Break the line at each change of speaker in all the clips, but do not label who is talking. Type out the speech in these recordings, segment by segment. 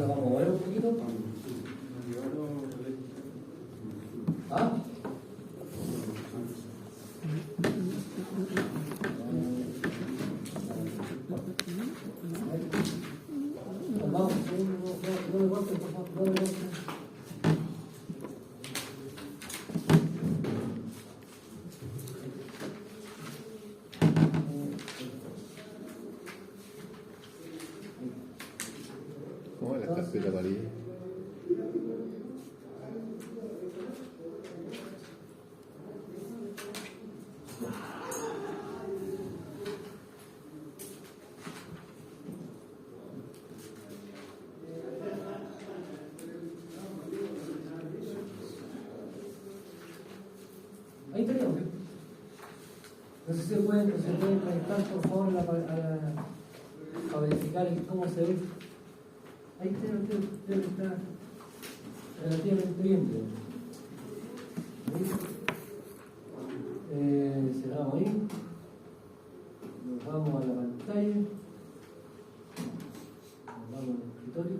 vamos a mover un poquito. ¿Ah? Vamos, no me golpeen, por favor, no me golpeen.
¿Cómo es la carpeta amarilla?
Ahí tenemos. No sé si se pueden conectar por favor para verificar cómo se ve. Ahí creo que está relativamente bien. Cerramos ahí. Nos vamos a la pantalla. Nos vamos al escritorio.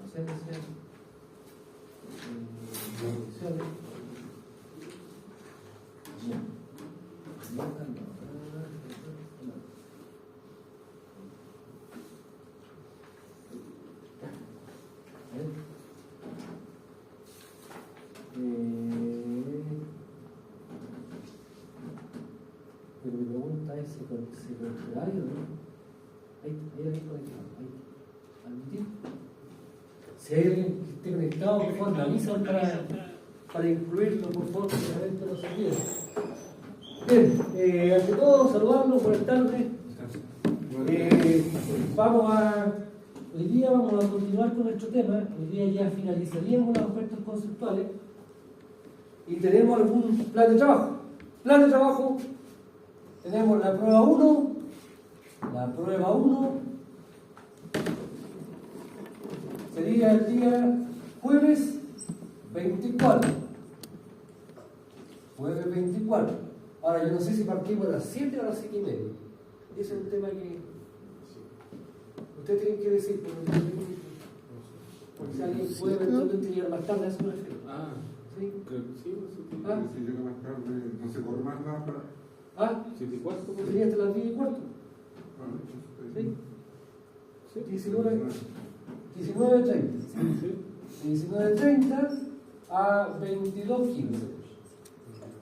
Acérquense. Condiciones. Pero mi pregunta es si conectará o no. Ahí conectado. Ahí. ¿Admitir? Si hay alguien que esté conectado, por favor, me avisan para incluirlo, por favor, que realmente no se olvide. Bien, ante todo, saludarlos, buenas tardes. Hoy día vamos a continuar con nuestro tema. Hoy día ya finalizaríamos las ofertas conceptuales y tenemos algún plan de trabajo. Plan de trabajo, tenemos la prueba 1, sería el día jueves 24. Jueves 24. Ahora, yo no sé si partimos a las 7 o a las 7:30. Ese es un tema que ustedes tienen que decir, porque si alguien puede eventualmente llegar más tarde, a eso me refiero.
Ah,
¿Sí?
creo que sí.
Si llega más tarde, no se corre más nada para...
¿Ah?
7:15.
Sería hasta las 10:15. ¿Sí?
Sí.
19:30.
Sí.
19:30 a 22:15.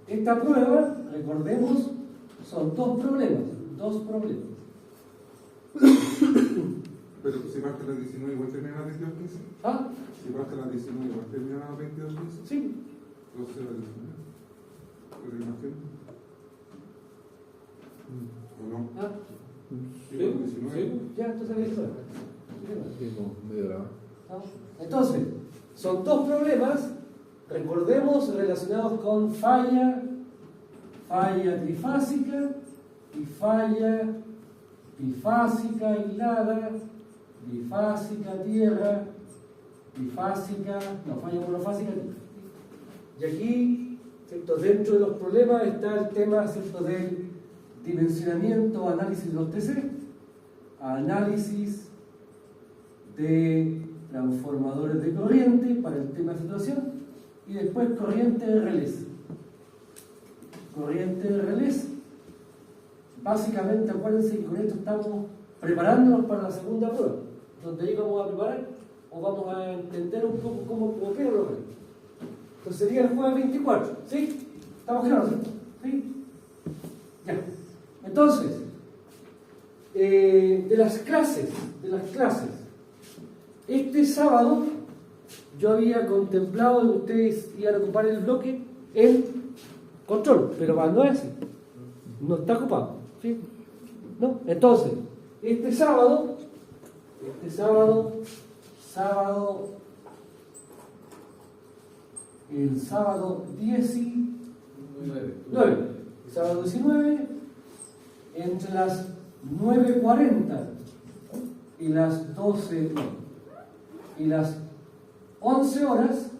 Esta prueba, recordemos, son dos problemas.
Pero si parte a las 19 igual termina a las 22:15.
¿Ah?
Si parte a las 19 igual termina a las 22:15.
Sí.
12 a las 19. ¿Pero imagino? ¿O no?
¿Ah?
Sí, a las 19.
Ya, entonces ahí está.
Sí, como medio grabado.
¿Ah? Entonces, son dos problemas, recordemos, relacionados con falla trifásica y falla bifásica aislada, bifásica tierra, falla monofásica tierra. Y aquí, ¿cierto? Dentro de los problemas está el tema, ¿cierto?, del dimensionamiento, análisis de los TC, análisis de transformadores de corriente para el tema de situación y después corriente de relés. Básicamente, acuérdense que con esto estamos preparándonos para la segunda prueba, donde ahí vamos a preparar o vamos a entender un poco cómo opera lo que. Entonces sería el jueves 24, ¿sí? ¿Estamos claros? ¿Sí? Ya. Entonces, de las clases, este sábado yo había contemplado que ustedes iban a ocupar el bloque en control, pero no es así, no está ocupado, ¿sí? ¿No? Entonces, el sábado 19, entre las 9:40 y las 12 y las 11 horas,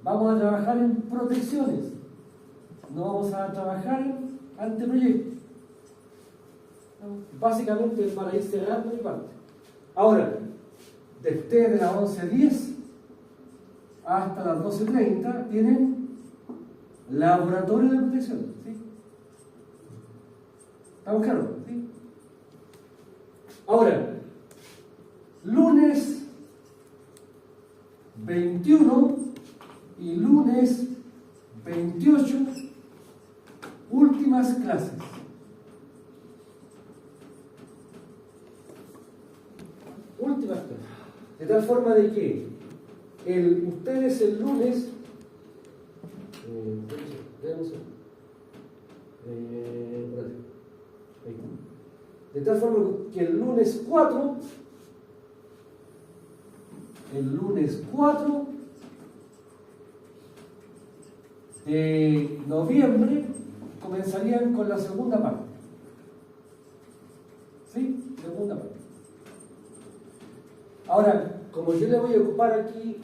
vamos a trabajar en protecciones, no vamos a trabajar en anteproyectos. Básicamente para ir cerrando mi parte. Ahora, desde las 11:10 hasta las 12:30 tienen laboratorio de protección. ¿Sí? ¿Estamos claros? ¿Sí? Ahora, lunes 21 y lunes 28, últimas clases. Últimas clases. De tal forma de que ustedes el lunes, de tal forma que el lunes 4 de noviembre comenzarían con la segunda parte. ¿Sí? Segunda parte. Ahora, como yo le voy a ocupar aquí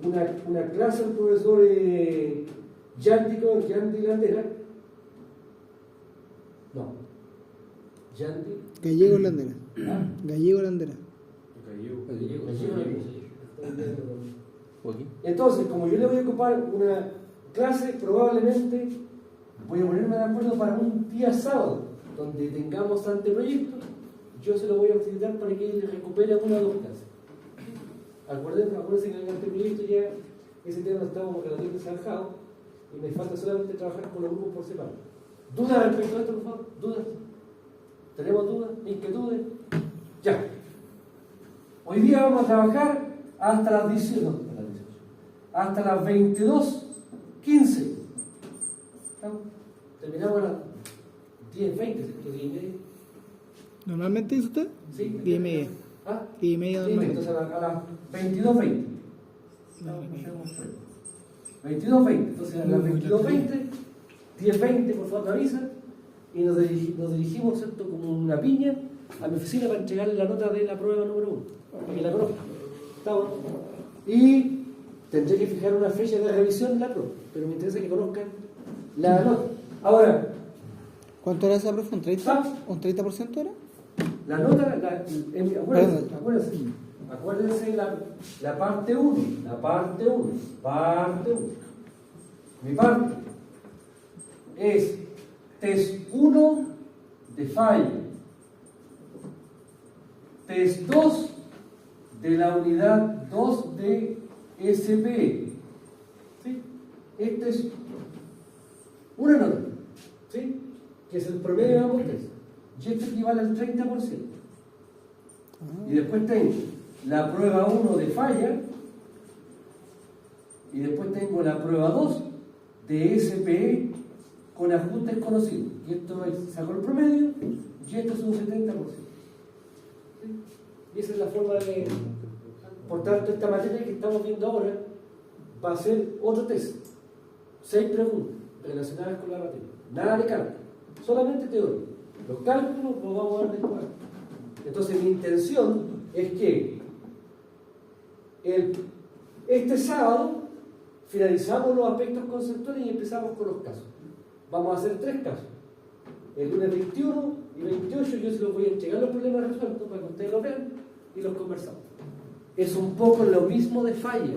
una clase al profesor Yandy Landera. No. Yandy.
Gallego Landera.
¿Ah?
Gallego Landera.
Gallego Landera.
Joaquín.
Entonces, como yo le voy a ocupar una clase, probablemente voy a ponerme de acuerdo para un día sábado, donde tengamos anteproyectos, yo se lo voy a facilitar para que él recupere una o dos clases. Acuérdense que en el anteproyecto ya ese tema lo estamos relativamente zanjado y me falta solamente trabajar con los grupos por separado. ¿Dudas respecto a esto, por favor? ¿Dudas? ¿Tenemos dudas? ¿Inquietudes? Ya. Hoy día vamos a trabajar hasta las 18, hasta las 22:15. Terminamos a las 10:20, ¿cierto? 10:30.
¿Normalmente dice usted?
Sí.
10:30.
¿Ah?
10:30 normalmente.
Entonces a las 22:20. 22:20. Entonces a las 22:20, 10:20, por favor, me avisan. Y nos dirigimos, ¿cierto? Como una piña a mi oficina para entregarle la nota de la prueba número 1. Que la conozca. ¿Está bueno? Y tendré que fijar una fecha de revisión de la prueba. Pero me interesa que conozcan la nota. Ahora,
¿Cuánto era esa, profe? ¿Un 30%?
¿Ah?
¿Un 30% era?
la nota, acuérdense la parte 1, Mi parte es test 1 de falla, test 2 de la unidad 2 de SPE. ¿Sí? Esta es una nota, ¿sí? Que es el promedio de ambos test. Y esto equivale al 30%. Y después tengo la prueba 1 de falla, y después tengo la prueba 2 de SPE con ajustes conocidos. Y esto saco el promedio, y esto es un 70%. ¿Sí? Y esa es la forma de... Por tanto, esta materia que estamos viendo ahora va a ser otro test. 6 preguntas relacionadas con la materia. Nada de cálculo, solamente teoría. Los cálculos los vamos a ver después. Entonces, mi intención es que este sábado finalizamos los aspectos conceptuales y empezamos con los casos. Vamos a hacer 3 casos. El lunes 21 y 28 yo se los voy a entregar los problemas resueltos para que ustedes los vean y los conversamos. Es un poco lo mismo de falla.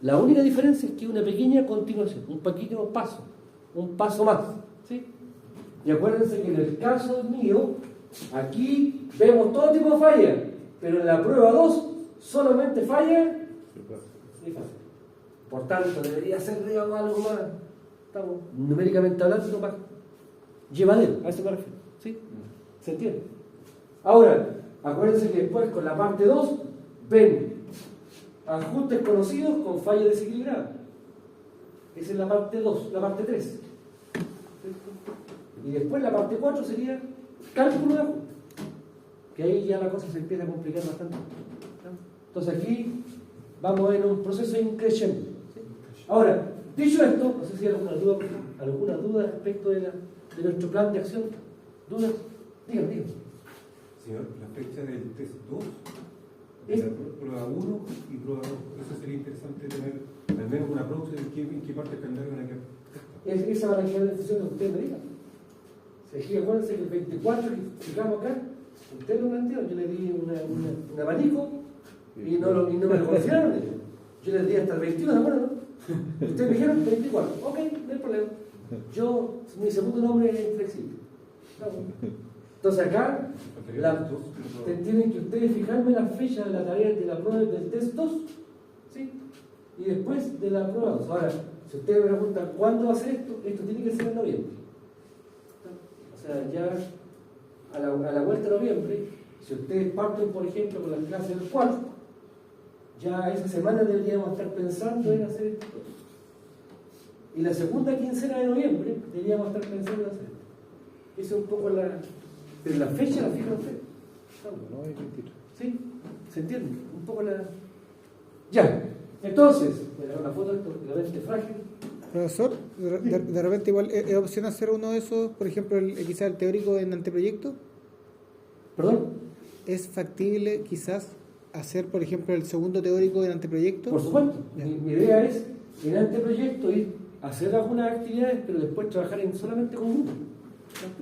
La única diferencia es que una pequeña continuación, un pequeño paso, un paso más. ¿Sí? Y acuérdense que en el caso mío, aquí vemos todo tipo de fallas, pero en la prueba 2 solamente falla y falla. Por tanto, debería ser digamos, algo más, estamos numéricamente hablando, más llevadero, a eso me refiero. ¿Sí? ¿Se entiende? Ahora, acuérdense que después con la parte 2 ven ajustes conocidos con falla desequilibrada. Esa es la parte 2, la parte 3. Y después la parte 4 sería cálculo de ajuste. Que ahí ya la cosa se empieza a complicar bastante. Entonces aquí vamos en un proceso increciendo. Ahora, dicho esto, no sé si hay alguna duda respecto de nuestro plan de acción. ¿Dudas? Díganme.
Señor, la fecha del test 2, de la prueba 1 y prueba 2, eso sería interesante tener al menos una próxima en qué parte del calendario van a quedar.
Esa va a quedar en función de lo que ustedes me digan. Acuérdense que el 24 que fijamos acá Ustedes lo plantearon, yo les di un abanico y no me lo consideraron ellos. Yo les di hasta el 21, ¿de acuerdo? Ustedes me dijeron 24. Ok, no hay problema. Mi segundo nombre es flexible. Entonces acá tienen que ustedes fijarme la fecha de la tarea de la prueba del test 2, ¿sí? Y después de la prueba 2. Ahora, si ustedes me preguntan cuándo va a ser esto tiene que ser en noviembre. O sea, ya a la vuelta de noviembre, si ustedes parten, por ejemplo, con las clases del 4, ya esa semana deberíamos estar pensando en hacer esto. Y la segunda quincena de noviembre deberíamos estar pensando en hacer esto. Esa es un poco pero la fecha la fijan ustedes.
No, hay 23.
¿Sí? ¿Se entiende? Un poco Ya. Entonces, la foto de la frágil.
Profesor, de repente igual es opción hacer uno de esos, por ejemplo, quizás el teórico en anteproyecto.
¿Perdón?
¿Es factible quizás hacer, por ejemplo, el segundo teórico en anteproyecto?
Por supuesto. Mi idea es, en anteproyecto, ir a hacer algunas actividades, pero después trabajar solamente con uno.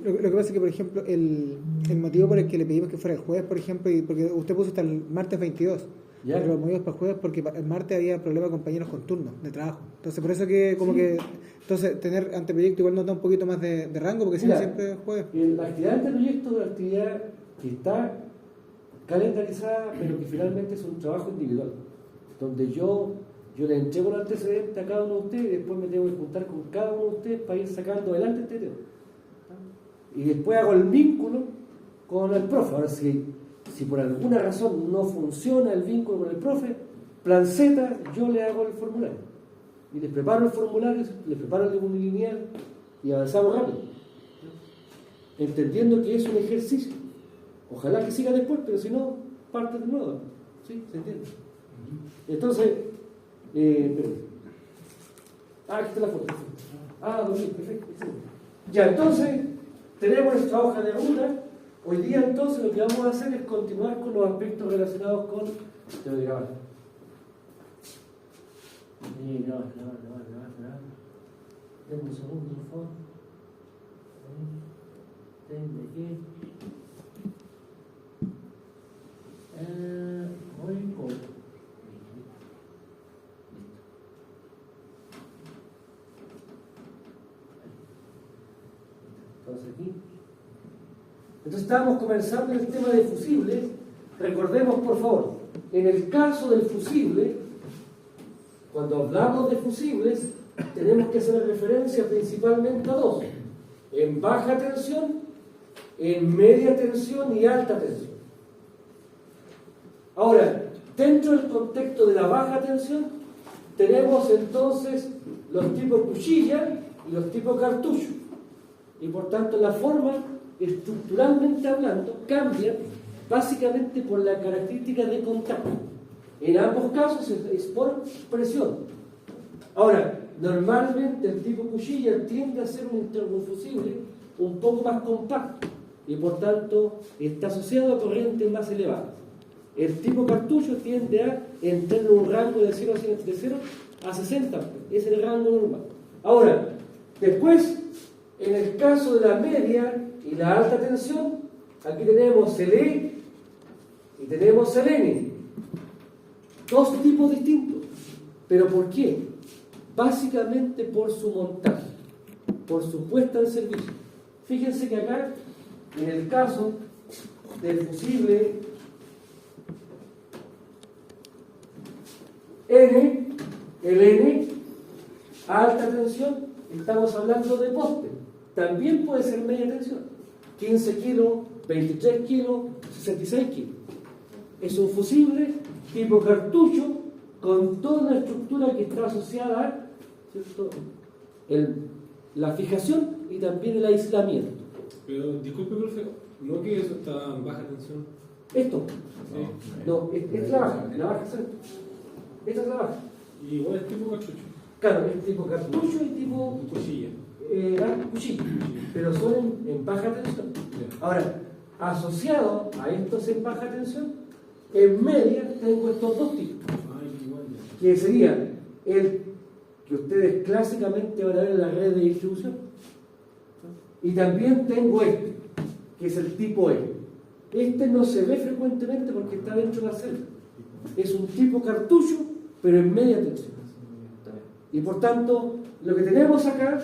Lo que pasa es que, por ejemplo, el motivo por el que le pedimos que fuera el jueves, por ejemplo, y porque usted puso hasta el martes 22,
¿Ya?
pero los motivos para el jueves porque el martes había problemas con compañeros con turno de trabajo. Entonces, por eso que como
Sí.
que entonces tener anteproyecto igual nos da un poquito más de rango, porque si no
Mira,
siempre es jueves.
La actividad de anteproyecto es una actividad que está calendarizada, pero que finalmente es un trabajo individual, donde yo le entrego el antecedente a cada uno de ustedes y después me tengo que juntar con cada uno de ustedes para ir sacando adelante este tema. Y después hago el vínculo con el profe. Ahora, si por alguna razón no funciona el vínculo con el profe, plan Z, yo le hago el formulario. Y les preparo el formulario, les preparo el unilineal y avanzamos rápido. Entendiendo que es un ejercicio. Ojalá que siga después, pero si no, parte de nuevo. ¿Sí? ¿Se entiende? Entonces, aquí está la foto. 2000, perfecto. Ya, entonces, tenemos nuestra hoja de ruta. Hoy día, entonces, lo que vamos a hacer es continuar con los aspectos relacionados con teoría básica. Denme un segundo, por favor. Tengo aquí. Voy con. Entonces aquí. Entonces estábamos comenzando el tema de fusibles. Recordemos, por favor, en el caso del fusible, cuando hablamos de fusibles, tenemos que hacer referencia principalmente a dos: en baja tensión, en media tensión y alta tensión. Ahora, dentro del contexto de la baja tensión, tenemos entonces los tipos cuchilla y los tipos cartucho. Y por tanto, la forma, estructuralmente hablando, cambia básicamente por la característica de contacto. En ambos casos es por presión. Ahora, normalmente el tipo cuchilla tiende a ser un interconfusible un poco más compacto y por tanto está asociado a corrientes más elevadas. El tipo cartucho tiende a entrar en un rango de 0 a 60, es el rango normal. Ahora, después, en el caso de la media y la alta tensión, aquí tenemos el E y tenemos el N. Dos tipos distintos. ¿Pero por qué? Básicamente por su montaje, por su puesta en servicio. Fíjense que acá, en el caso del fusible N, el N, alta tensión, estamos hablando de poste. También puede ser media tensión. 15 kilos, 23 kilos, 66 kilos. Es un fusible tipo cartucho con toda la estructura que está asociada a, ¿cierto?, la fijación y también el aislamiento.
Pero, disculpe, profe, ¿no que eso está en baja tensión?
Esto,
Sí.
no, es la baja, ¿cierto? Esta es la baja.
Y igual es tipo cartucho.
Claro, es tipo cartucho y tipo
Cuchilla.
cuchillo, pero son en baja tensión.
Ya.
Ahora, asociado a estos en baja tensión, en media tengo estos dos tipos,
Ay, igual ya.
que sería el que ustedes clásicamente van a ver en la red de distribución. Y también tengo este, que es el tipo E. Este no se ve frecuentemente porque está dentro de la celda. Es un tipo cartucho, pero en media tensión. Y por tanto, lo que tenemos acá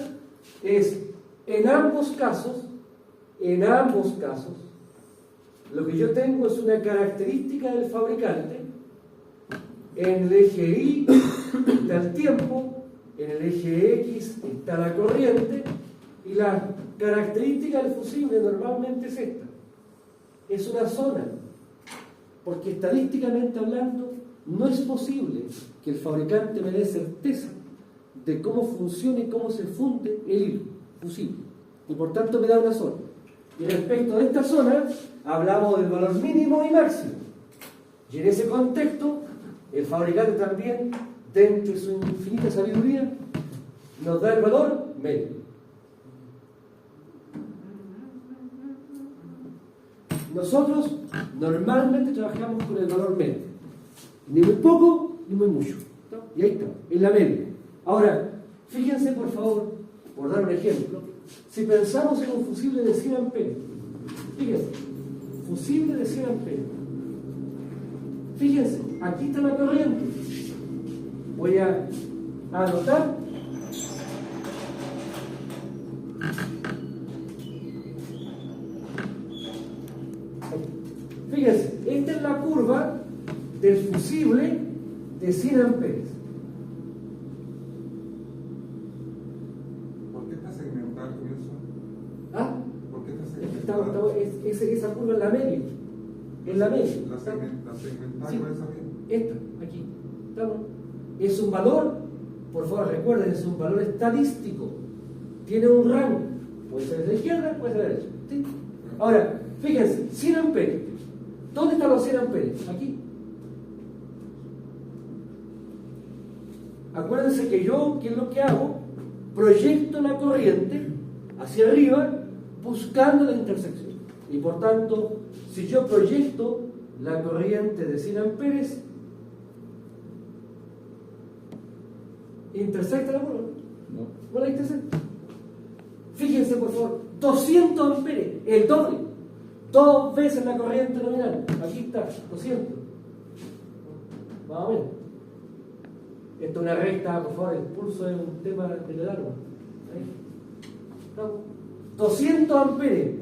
es, en ambos casos, lo que yo tengo es una característica del fabricante. En el eje Y está el tiempo, en el eje X está la corriente, y la característica del fusible normalmente es esta. Es una zona, porque estadísticamente hablando no es posible que el fabricante me dé certeza de cómo funciona y cómo se funde el hilo fusible, y por tanto me da una zona. Y respecto de esta zona hablamos del valor mínimo y máximo, y en ese contexto el fabricante también, dentro de su infinita sabiduría, nos da el valor medio. Nosotros normalmente trabajamos con el valor medio, ni muy poco ni muy mucho, ¿no? Y ahí está, en la media. Ahora, fíjense por favor, por dar un ejemplo, si pensamos en un fusible de 100 amperios, fíjense, fusible de 100 amperios, fíjense, aquí está la corriente, voy a anotar. Fíjense, esta es la curva del fusible de 100 amperios.
¿Por qué está segmentado eso?
¿Ah?
¿Por qué está segmentado?
Esa curva es la media. Es la media.
La segmentada,
Sí.
¿cuál es esa bien?
Esta, aquí. ¿Estamos? Es un valor, por favor recuerden, es un valor estadístico. Tiene un rango. Puede ser de la izquierda, puede ser de la derecha. ¿Sí? Ahora, fíjense, 100 amperios. ¿Dónde están los 100 amperios? Aquí. Acuérdense que yo, ¿qué es lo que hago? Proyecto la corriente hacia arriba buscando la intersección. Y por tanto, si yo proyecto la corriente de 100 amperes, ¿intersecta la curva? No la intersecta. Fíjense por favor, 200 amperes, el doble. 2 veces la corriente nominal. Aquí está, 200. Más o menos. Esto es una recta, por favor, el pulso es un tema de largo. 200 amperes.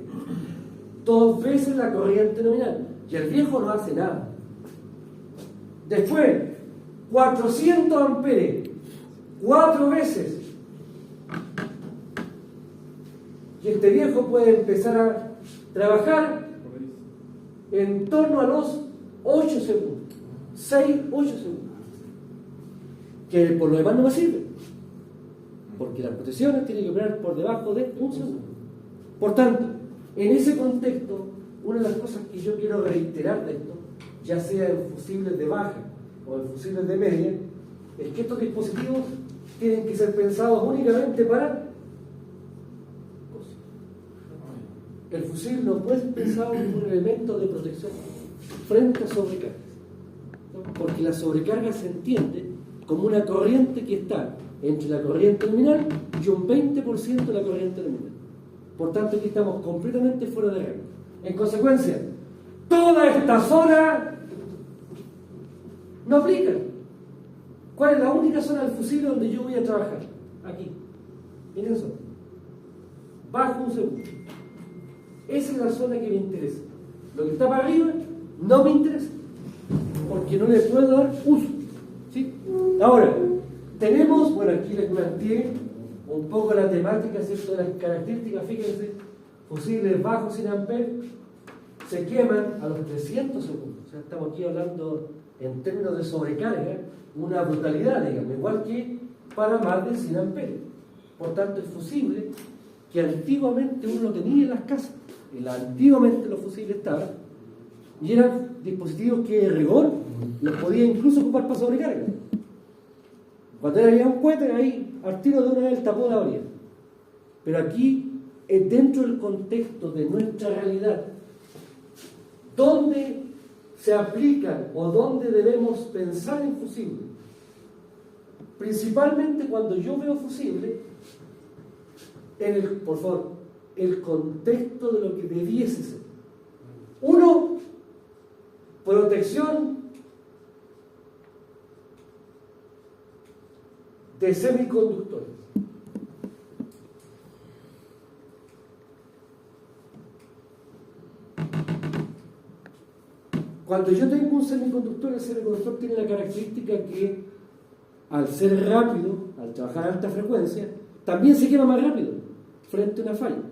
2 veces la corriente nominal. Y el viejo no hace nada. Después, 400 amperes. 4 veces. Y este viejo puede empezar a trabajar en torno a los 8 segundos. 6, 8 segundos. Que por lo demás no me sirve. Porque las protecciones tienen que operar por debajo de 1 segundo. Por tanto, en ese contexto, una de las cosas que yo quiero reiterar de esto, ya sea en fusibles de baja o en fusibles de media, es que estos dispositivos tienen que ser pensados únicamente para cosas. El fusible no puede ser pensado como un elemento de protección frente a sobrecargas, porque la sobrecarga se entiende como una corriente que está entre la corriente nominal y un 20% de la corriente nominal. Por tanto, aquí estamos completamente fuera de regla. En consecuencia, toda esta zona no aplica. ¿Cuál es la única zona del fusible donde yo voy a trabajar? Aquí. Miren eso. Bajo 1 segundo. Esa es la zona que me interesa. Lo que está para arriba no me interesa, porque no le puedo dar uso. ¿Sí? Ahora, tenemos, bueno, aquí les planteé un poco la temática, ¿cierto?, de las características. Fíjense, fusibles bajos 100 amperes se queman a los 300 segundos. O sea, estamos aquí hablando en términos de sobrecarga, una brutalidad, digamos, igual que para más de 100 amperes. Por tanto, es fusible que antiguamente uno lo tenía en las casas. Antiguamente los fusibles estaban, y eran dispositivos que de rigor los podía incluso ocupar para sobrecarga. Cuando había un cohete, ahí al tiro de una vez el tapón la abría. Pero aquí, dentro del contexto de nuestra realidad, ¿dónde se aplican o dónde debemos pensar en fusible? Principalmente cuando yo veo fusible, por favor, el contexto de lo que debiese ser. Uno, protección de semiconductores. Cuando yo tengo un semiconductor, el semiconductor tiene la característica que al ser rápido, al trabajar a alta frecuencia, también se quema más rápido frente a una falla.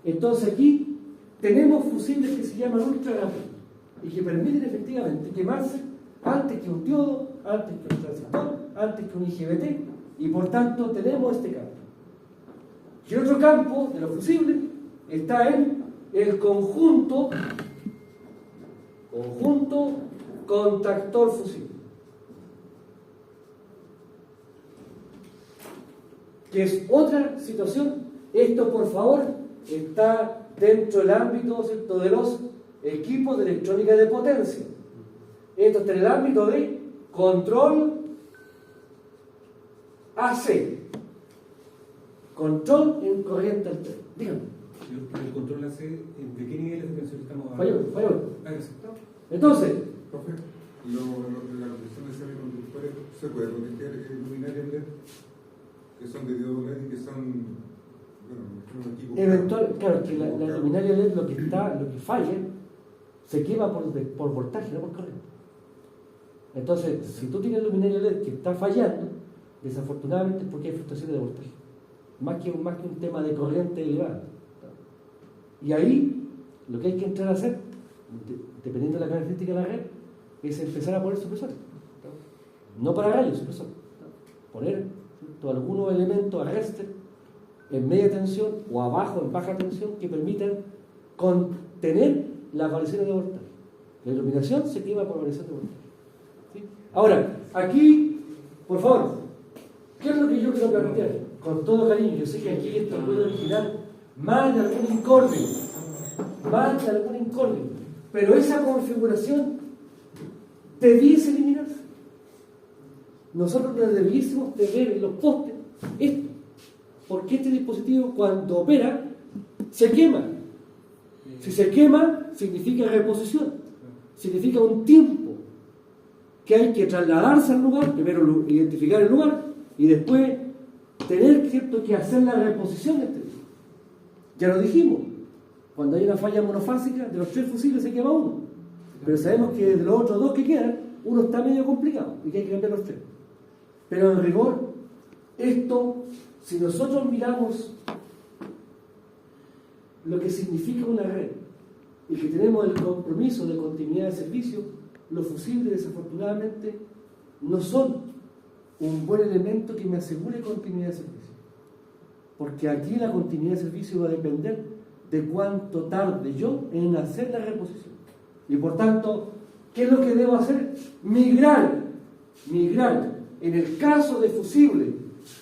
Entonces aquí tenemos fusibles que se llaman ultra rápidos y que permiten efectivamente quemarse antes que un diodo, antes que un transistor, antes que un IGBT, y por tanto tenemos este campo. Y otro campo de los fusibles está en el conjunto contactor fusible, que es otra situación. Esto, por favor, está dentro del ámbito, ¿cierto?, de los equipos de electrónica de potencia. Esto está en el ámbito de control AC, control en corriente alterna. Dígame.
El control AC, ¿de qué niveles de tensión estamos hablando?
Falló.
Exacto.
Entonces,
Profe, la construcción de semiconductores, ¿se puede conectar luminarias LED que son de diodo LED y que son, bueno, un equipo?
claro, que la luminaria LED lo que falla se quema por voltaje, no por corriente. Entonces, si tú tienes luminaria LED que está fallando, desafortunadamente es porque hay fluctuaciones de voltaje, más que un tema de corriente elevada. Y ahí lo que hay que entrar a hacer, dependiendo de la característica de la red, es empezar a poner supresores. No para rayos, supresores. Poner algunos elementos arrestes en media tensión o abajo en baja tensión que permitan contener las variaciones de voltaje. La iluminación se quema por variación de voltaje. ¿Sí? Ahora, aquí, por favor, ¿qué es lo que yo quiero plantear? Con todo cariño, yo sé que aquí esto puede originar más de algún incordio, pero esa configuración debiese eliminarse. Nosotros no debiésemos tener en los postes esto, porque este dispositivo cuando opera se quema. Si se quema significa reposición, significa un tiempo que hay que trasladarse al lugar, primero identificar el lugar y después tener, ¿cierto?, que hacer la reposición de este tipo. Ya lo dijimos, cuando hay una falla monofásica, de los 3 fusibles se quema uno, pero sabemos que de los otros 2 que quedan, uno está medio complicado y que hay que cambiar los 3. Pero en rigor, esto, si nosotros miramos lo que significa una red y que tenemos el compromiso de continuidad de servicio, los fusibles desafortunadamente no son un buen elemento que me asegure continuidad de servicio, porque aquí la continuidad de servicio va a depender de cuánto tarde yo en hacer la reposición. Y por tanto, ¿qué es lo que debo hacer? Migrar. En el caso de fusible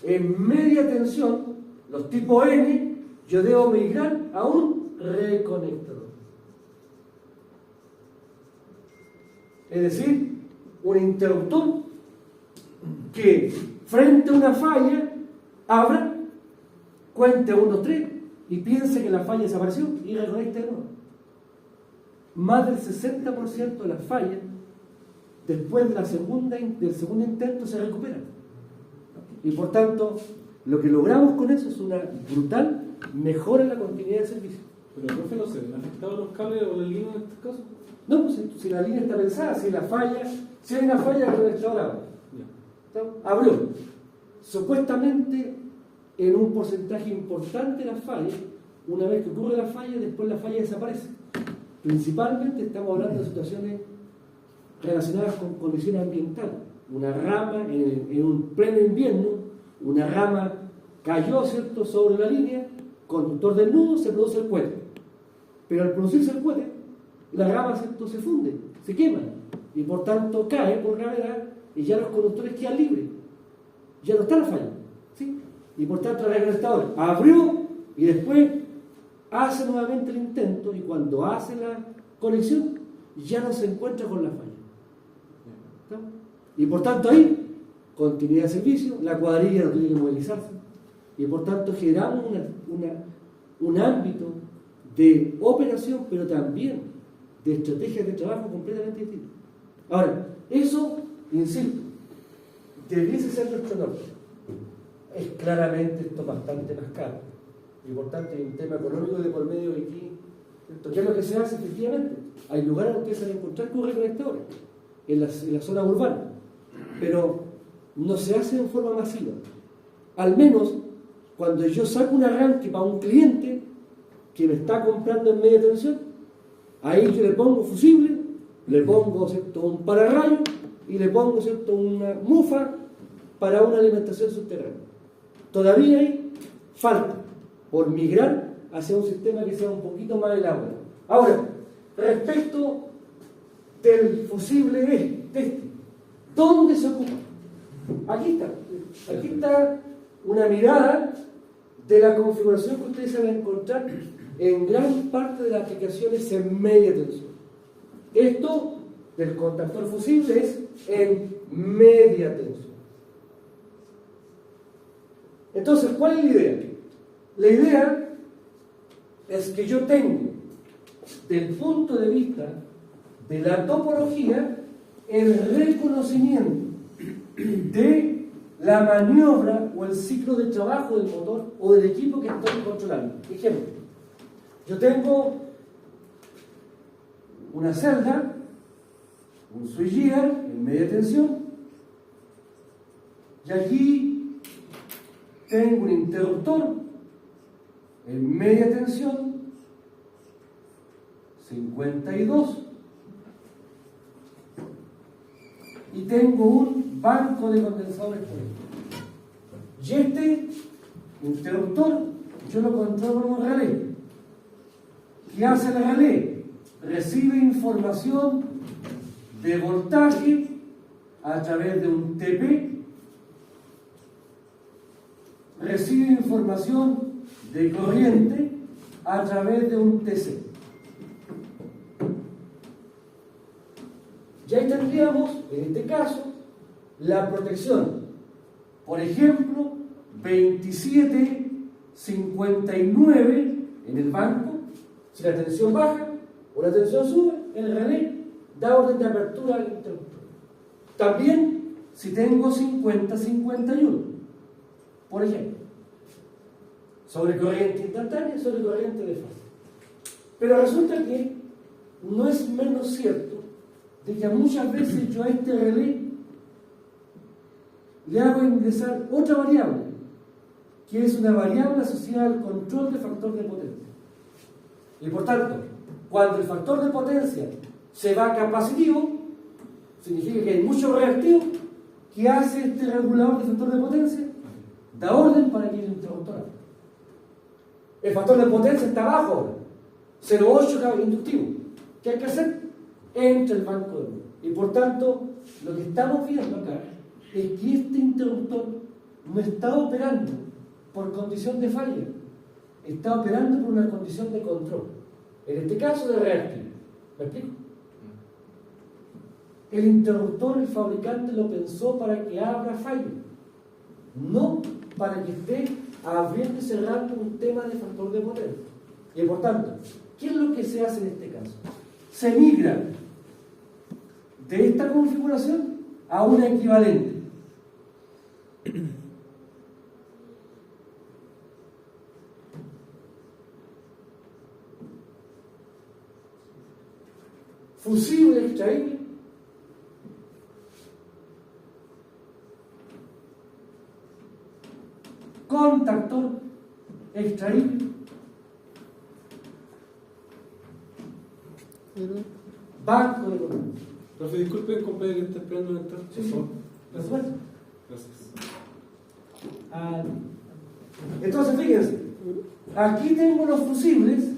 en media tensión, los tipo N, yo debo migrar a un reconector. Es decir, un interruptor que frente a una falla abra, cuente 1, 2, 3 y piense que la falla desapareció y reconecte de nuevo. Más del 60% de las fallas después de del segundo intento se recuperan. Y por tanto, lo que logramos con eso es una brutal mejora en la continuidad de servicio.
Pero el profe, no sé, ¿han afectado los cables o la línea en este caso?
No, pues si la línea está pensada, si hay una falla, el conector abrió. Supuestamente, en un porcentaje importante de las fallas, una vez que ocurre la falla, después la falla desaparece. Principalmente estamos hablando de situaciones relacionadas con condiciones ambientales. Una rama en un pleno invierno, una rama cayó, ¿cierto?, sobre la línea, conductor del nudo, se produce el cohete. Pero al producirse el cohete, la rama, ¿cierto?, se funde, se quema y por tanto cae por gravedad y ya los conductores quedan libres. Ya no está la falla, ¿sí? Y por tanto el reconector abrió y después hace nuevamente el intento y cuando hace la conexión ya no se encuentra con la falla. ¿No? Y por tanto ahí, continuidad de servicio, la cuadrilla no tiene que movilizarse y por tanto generamos un ámbito de operación, pero también de estrategias de trabajo completamente distintas. Ahora, eso, insisto, debiese ser nuestro norte. Es claramente esto bastante más caro. Y por tanto hay un tema económico de por medio de aquí. ¿Qué es lo que se hace efectivamente? Hay lugares donde se van a encontrar con reconectores, en la zona urbana, pero no se hace en forma masiva. Al menos cuando yo saco un arranque para un cliente que me está comprando en media tensión, ahí yo le pongo fusible, le pongo, ¿cierto?, un pararrayo y le pongo, ¿cierto?, una mufa para una alimentación subterránea. Todavía hay falta por migrar hacia un sistema que sea un poquito más elaborado. Ahora, respecto del fusible ¿dónde se ocupa? Aquí está una mirada de la configuración que ustedes se van a encontrar en gran parte de las aplicaciones en media tensión. Esto del contactor fusible es en media tensión. Entonces, ¿cuál es la idea? La idea es que yo tengo, del punto de vista de la topología, el reconocimiento de la maniobra o el ciclo de trabajo del motor o del equipo que estoy controlando. Ejemplo, yo tengo una celda, un switchgear en media tensión, y aquí tengo un interruptor en media tensión 52 y tengo un banco de condensadores por ahí. Y este interruptor yo lo controlo con un relé. ¿Qué hace el relé? Recibe información de voltaje a través de un TP, recibe información de corriente a través de un TC. Y ahí tendríamos, en este caso, la protección. Por ejemplo, 2759 en el banco. Si la tensión baja o la tensión sube, el relé da orden de apertura al interruptor. También si tengo 50-51, por ejemplo, sobre corriente instantánea, sobre corriente de fase. Pero resulta que no es menos cierto de que muchas veces yo a este relé le hago ingresar otra variable, que es una variable asociada al control del factor de potencia. Y por tanto, cuando el factor de potencia se va capacitivo, significa que hay mucho reactivo. ¿Qué hace este regulador de factor de potencia? Da orden para que el interruptor abra. El factor de potencia está abajo ahora, 0,8 inductivo. ¿Qué hay que hacer? Entra el banco de luz. Y por tanto, lo que estamos viendo acá es que este interruptor no está operando por condición de falla, está operando por una condición de control. En este caso, de reactivo. ¿Me explico? El interruptor, el fabricante lo pensó para que abra falla, no para que esté abriendo y cerrando un tema de factor de potencia. Y por tanto, ¿qué es lo que se hace en este caso? Se migra de esta configuración a una equivalente. Fusible extraíble, contactor extraíble, banco de control.
Profe, disculpen, compañero, que está esperando entrar.
Sí, sí. Por supuesto.
Gracias.
Entonces, fíjense, aquí tengo los fusibles,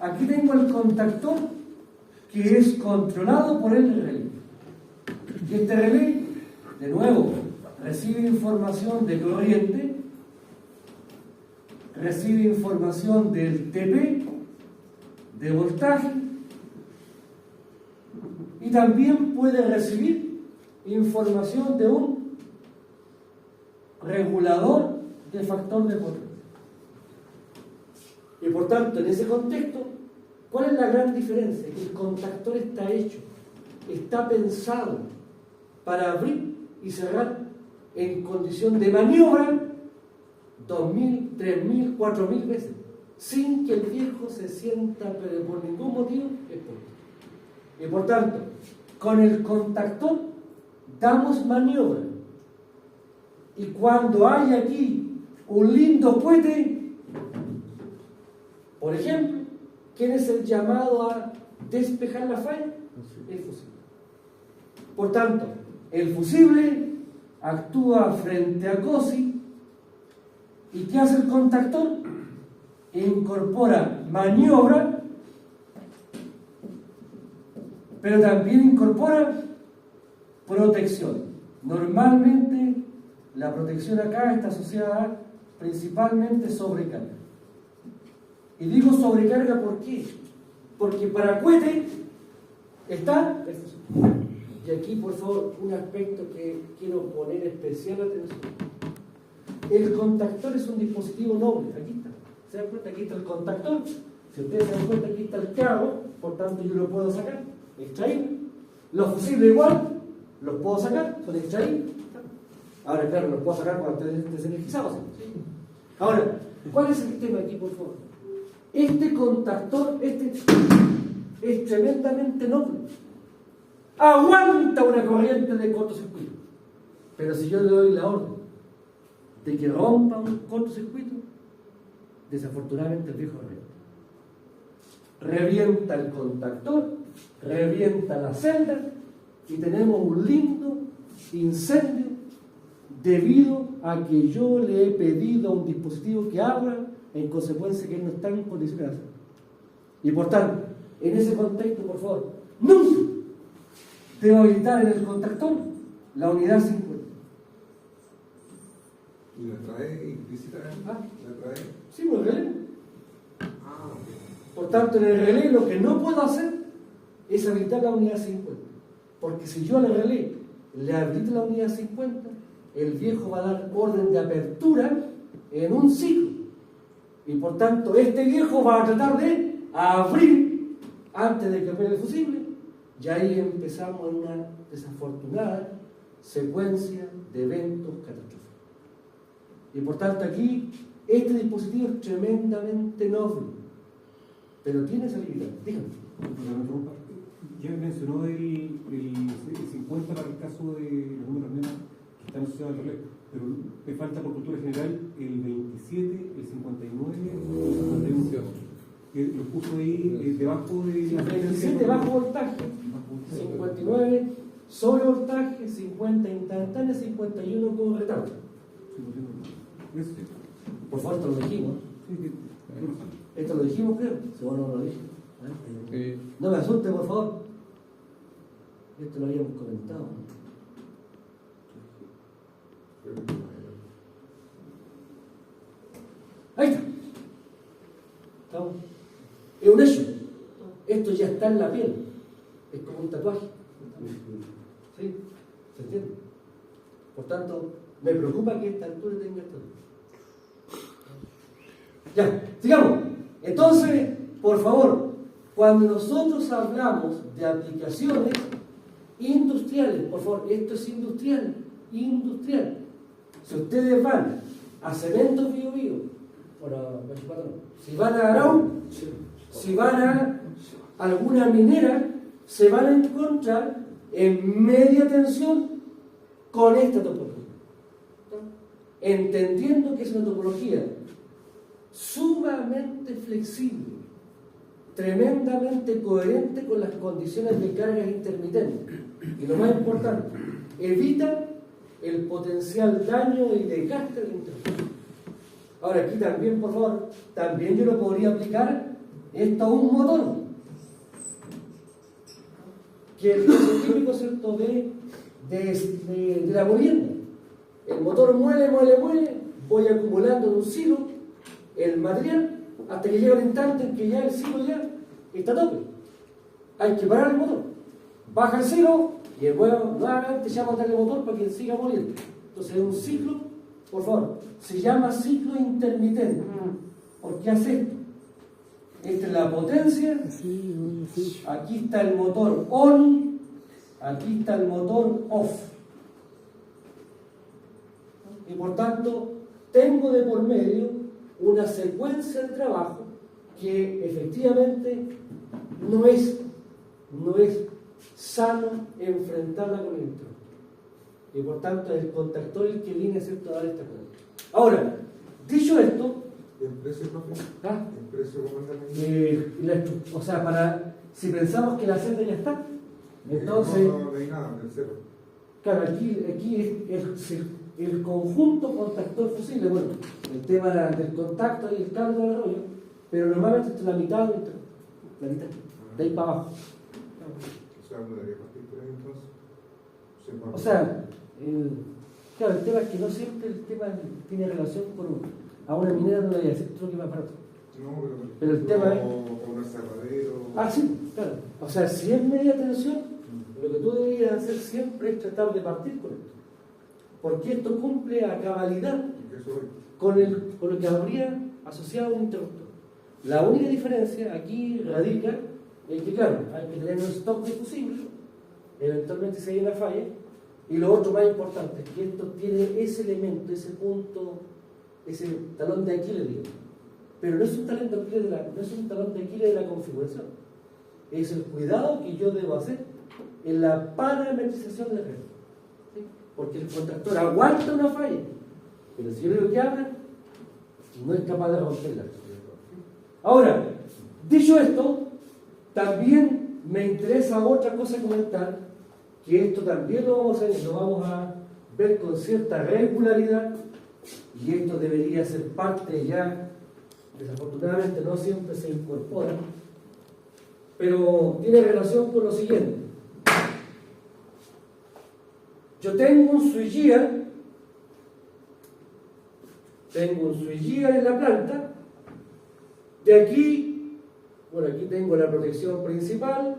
aquí tengo el contactor que es controlado por el relé. Y este relé, de nuevo, recibe información de corriente, recibe información del TP, de voltaje, y también puede recibir información de un regulador de factor de potencia. Y por tanto, en ese contexto, ¿Cuál es la gran diferencia? Que el contactor está hecho, está pensado para abrir y cerrar en condición de maniobra 2.000, 3.000, 4.000 veces, sin que el viejo se sienta, pero por ningún motivo, expuesto. Y por tanto, con el contactor damos maniobra. Y cuando hay aquí un lindo cohete, por ejemplo, ¿quién es el llamado a despejar la falla? El fusible. Por tanto, el fusible actúa frente a COSI. ¿Y qué hace el contactor? Incorpora maniobra, pero también incorpora protección. Normalmente la protección acá está asociada principalmente a sobrecarga. Y digo sobrecarga ¿por qué? Porque para cohete está el fusible. Y aquí, por favor, un aspecto que quiero poner especial atención. El contactor es un dispositivo noble. Aquí está. ¿Se dan cuenta? Aquí está el contactor. Si ustedes se dan cuenta, aquí está el cabo. Por tanto, yo lo puedo sacar, extraíble. Los fusibles igual, los puedo sacar, son extraíbles. Ahora, claro, los puedo sacar cuando estén desenergizados. ¿Sí? Ahora, ¿cuál es el tema aquí, por favor? Este contactor, es tremendamente noble. Aguanta una corriente de cortocircuito. Pero si yo le doy la orden de que rompa un cortocircuito, desafortunadamente el viejo revienta el contactor, revienta la celda y tenemos un lindo incendio debido a que yo le he pedido a un dispositivo que abra, en consecuencia que él no está en condiciones de hacerlo. Y por tanto, en ese contexto, por favor, nunca debo habilitar en el contactor la unidad 50.
¿Y la trae implícita?
¿Ah?
¿La trae?
Sí, un relé.
Ah, ok.
Por tanto, en el relé lo que no puedo hacer es habilitar la unidad 50. Porque si yo al relé le habilito la unidad 50, el viejo va a dar orden de apertura en un ciclo. Y por tanto, este viejo va a tratar de abrir antes de que opere el fusible. Y ahí empezamos en una desafortunada secuencia de eventos catastróficos. Y por tanto aquí, este dispositivo es tremendamente noble, pero tiene esa limitante. Dígame.
Ya mencionó el 50 para el caso de los números menos que están asociados al relé, pero me falta por cultura general el 27, el 59 y el 51. Que lo puso ahí debajo de la
27 bajo voltaje, 59 sobre voltaje, 50 instantánea, 51 con retardo. Por favor, esto lo dijimos. Esto lo dijimos, creo. Seguro no lo dije.
Sí.
No me asuste, por favor. Esto lo habíamos comentado. Ahí está. ¿Estamos? Es un hecho. Esto ya está en la piel. Es como un tatuaje. ¿Sí? ¿Se entiende? Por tanto, me preocupa que esta altura tenga esto. Ya, sigamos. Entonces, por favor, cuando nosotros hablamos de aplicaciones industriales, por favor, esto es industrial. Si ustedes van a Cementos Bio Bio, si van a Arau, si van a alguna minera, se van a encontrar en media tensión con esta topología. Entendiendo que es una topología sumamente flexible, tremendamente coherente con las condiciones de cargas intermitentes. Y lo más importante, evita el potencial daño y desgaste del interruptor. Ahora aquí también, por favor, también yo lo podría aplicar esto a un motor. Que es el típico, ¿cierto?, de la molienda. El motor muele, voy acumulando en un silo el material hasta que llega el instante en que ya el silo ya está a tope. Hay que parar el motor. Baja el silo y el huevo nuevamente llama a darle motor para que siga moliendo. Entonces es un ciclo, por favor, se llama ciclo intermitente. ¿Por qué hace esto? esta es la potencia,
Sí, bueno, sí.
aquí está el motor on, aquí está el motor off. Y por tanto, tengo de por medio una secuencia de trabajo que efectivamente no es sano enfrentarla con el electrón. Y por tanto, es el contactor el que viene, ¿cierto?, a dar esta cuenta. Ahora, dicho esto,
¿Y el precio, profe?
¿ah?
¿El precio cómo anda?
O sea, si pensamos que la celda ya está, entonces,
No hay nada, del cero.
claro, aquí es el conjunto contactor fusible. Bueno, el tema del contacto y el cambio del rollo, pero normalmente entre la mitad y la mitad, de ahí para abajo.
O sea, uno debería partir por ahí entonces.
O sea, claro, el tema es que no siempre el tema tiene relación a una minera, no le voy a decir otro que va para otro.
No,
Pero el tema es-
O un aserradero.
Ah, sí, claro. O sea, si es media tensión, lo que tú deberías hacer siempre es tratar de partir con esto. Porque esto cumple a cabalidad
¿Y qué soy?
con lo que habría asociado un interruptor. La única diferencia aquí radica en que, claro, hay que tener un stock de fusibles, eventualmente si hay una falla, y lo otro más importante es que esto tiene ese elemento, ese punto, ese talón de Aquiles, digamos. Pero no es un talón de Aquiles de la configuración, es el cuidado que yo debo hacer en la parametrización de la red. ¿Sí? Porque el contactor aguanta una falla, pero si yo le digo que abra, no es capaz de romperla. Ahora, dicho esto, también me interesa otra cosa comentar, que esto también lo vamos a ver con cierta regularidad, y esto debería ser parte ya, desafortunadamente no siempre se incorpora, pero tiene relación con lo siguiente. Yo tengo un switchgear en la planta. De aquí, bueno, aquí tengo la protección principal,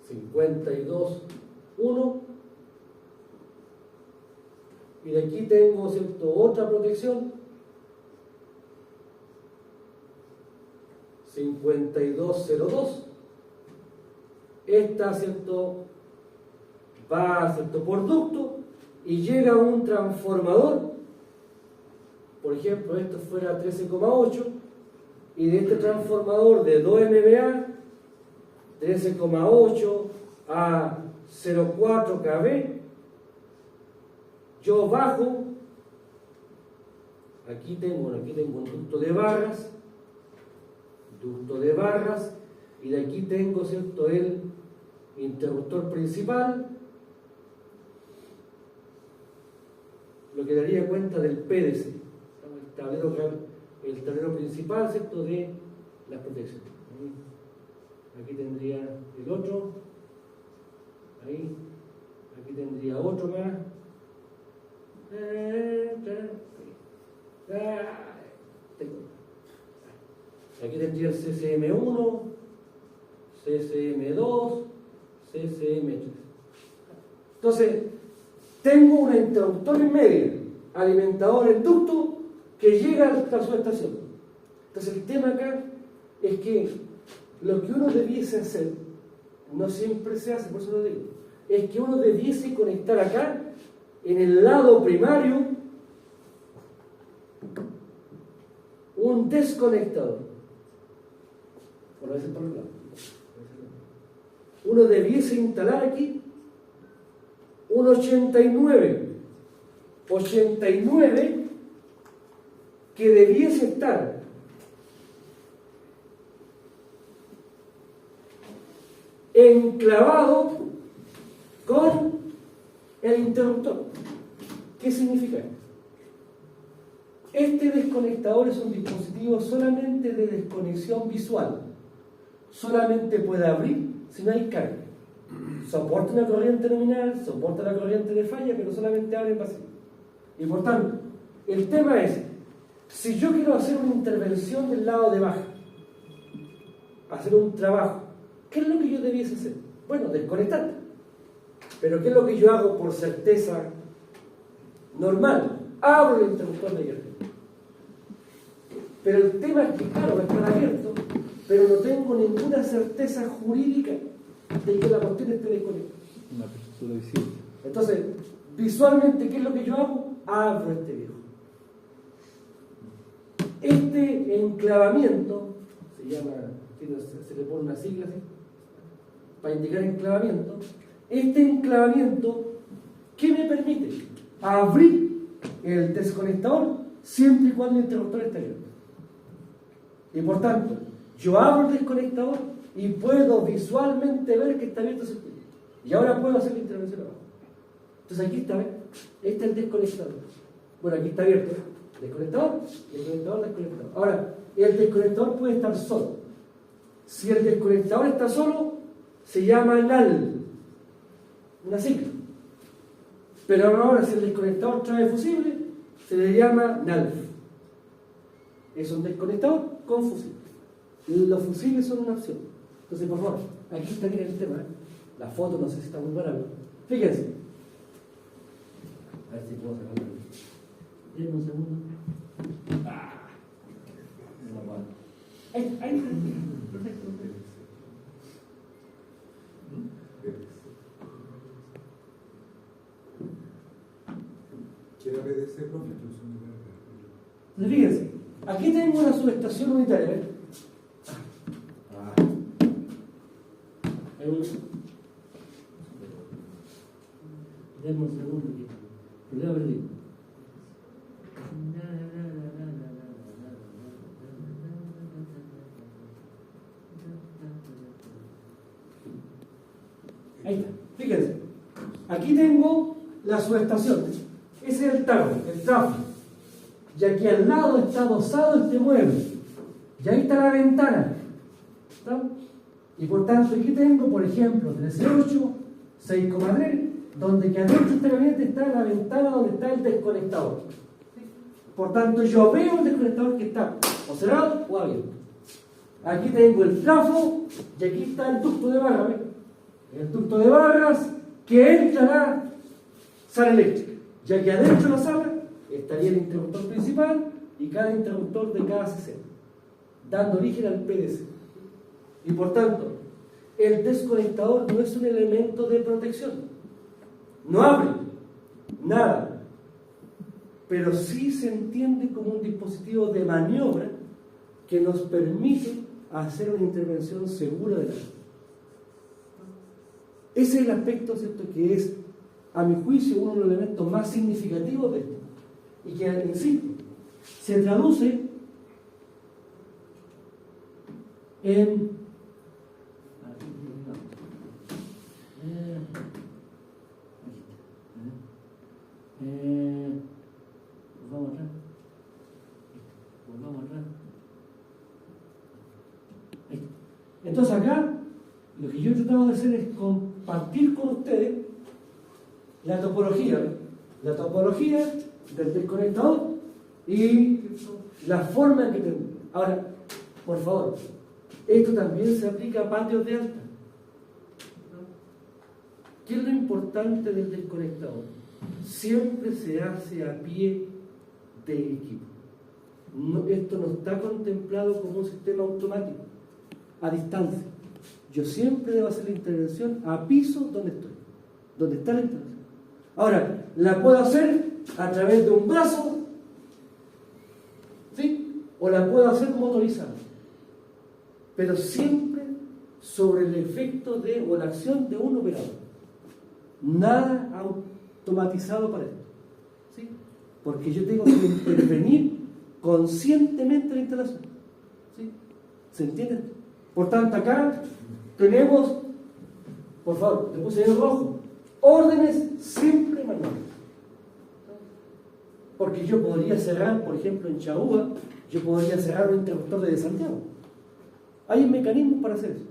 52.1, y de aquí tengo, ¿cierto?, otra protección, 52.02. Esta, ¿cierto?, va, ¿cierto?, por ducto y llega a un transformador. Por ejemplo, esto fuera 13,8, y de este transformador de 2 MVA, 13,8 a 0,4 kV, yo bajo, aquí tengo un ducto de barras, y de aquí tengo, ¿cierto?, el interruptor principal, lo que daría cuenta del PDC, el tablero principal, ¿cierto?, de las protecciones. Aquí tendría el otro, ahí, aquí tendría otro más, aquí tendría el CCM1, CCM2, CCM3. Entonces, tengo un interruptor en medio, alimentador en ducto, que llega hasta su estación. Entonces, el tema acá es que lo que uno debiese hacer, no siempre se hace, por eso lo digo, es que uno debiese conectar acá, en el lado primario, un desconectador. Por lo menos por el lado. Uno debiese instalar aquí un 89 que debiese estar enclavado con el interruptor. ¿Qué significa esto? Este desconectador es un dispositivo solamente de desconexión visual. Solamente puede abrir si no hay carga. Soporta una corriente nominal, soporta la corriente de falla, pero solamente abre en vacío. Y por tanto, el tema es, si yo quiero hacer una intervención del lado de baja, hacer un trabajo, ¿qué es lo que yo debiese hacer? Bueno, desconectar. Pero ¿qué es lo que yo hago por certeza normal? Abro el interruptor de hierro. Pero el tema es que, claro, va a estar abierto, pero no tengo ninguna certeza jurídica de que la cuestión esté desconectada.
Una apertura visible.
Entonces, visualmente, ¿qué es lo que yo hago? Abro este viejo. Este enclavamiento, se llama, se le pone una sigla así, para indicar enclavamiento. Este enclavamiento, ¿qué me permite? Abrir el desconectador siempre y cuando el interruptor esté abierto. Y por tanto, yo abro el desconectador y puedo visualmente ver que está abierto ese circuito. Y ahora puedo hacer la intervención abajo. Entonces aquí está, ¿ves? Este es el desconectador. Bueno, aquí está abierto. Desconectador, desconectador, desconectador. Ahora, el desconectador puede estar solo. Si el desconectador está solo, se llama null. Una sigla. Pero ahora, si el desconectador trae fusible, se le llama null. Es un desconectador con fusible. Los fusibles son una opción. Entonces, por favor, aquí está bien el tema. La foto no sé si está muy buena. Fíjense. A ver si puedo sacarlo. Denme un segundo. No puedo. Ahí está. Perfecto.
¿Qué era PDC, profe?
Entonces, fíjense. Aquí tengo una subestación unitaria. ¿Ven? Denme un segundo. Problema perdido. Ahí está. Fíjense. Aquí tengo la subestación. Ese es el tarro, el tráfico. Y aquí al lado está adosado este mueble. Y ahí está la ventana. ¿Está? Y por tanto, aquí tengo, por ejemplo, 13.8, 6,3, donde que adentro de este gabinete está la ventana donde está el desconectador. Por tanto, yo veo el desconectador que está o cerrado o abierto. Aquí tengo el trafo y aquí está el ducto de barras. ¿Ves? El ducto de barras que entra a la sala eléctrica. Y aquí adentro de la sala estaría el interruptor principal y cada interruptor de cada CC, dando origen al PDC. Y por tanto, el desconectador no es un elemento de protección. No abre nada. Pero sí se entiende como un dispositivo de maniobra que nos permite hacer una intervención segura de la red. Ese es el aspecto, ¿cierto?, que es, a mi juicio, uno de los elementos más significativos de esto. Y que, insisto, se traduce en... Volvamos atrás. Entonces acá, lo que yo he tratado de hacer es compartir con ustedes la topología del desconectador y la forma en que tenemos. Ahora, por favor, esto también se aplica a patios de alta. ¿Qué es lo importante del desconectador? Siempre se hace a pie de equipo. No, esto no está contemplado como un sistema automático, a distancia. Yo siempre debo hacer la intervención a piso donde estoy, donde está la intervención. Ahora, la puedo hacer a través de un brazo, ¿sí? O la puedo hacer motorizada, pero siempre sobre el efecto de o la acción de un operador. Nada automatizado para esto, ¿sí? Porque yo tengo que intervenir conscientemente en la instalación, ¿sí? ¿Se entiende? Por tanto, acá tenemos, por favor, le puse en rojo, órdenes siempre manuales. Porque yo podría cerrar, por ejemplo, en Chahúa, yo podría cerrar un interruptor de Santiago. Hay mecanismos para hacer eso.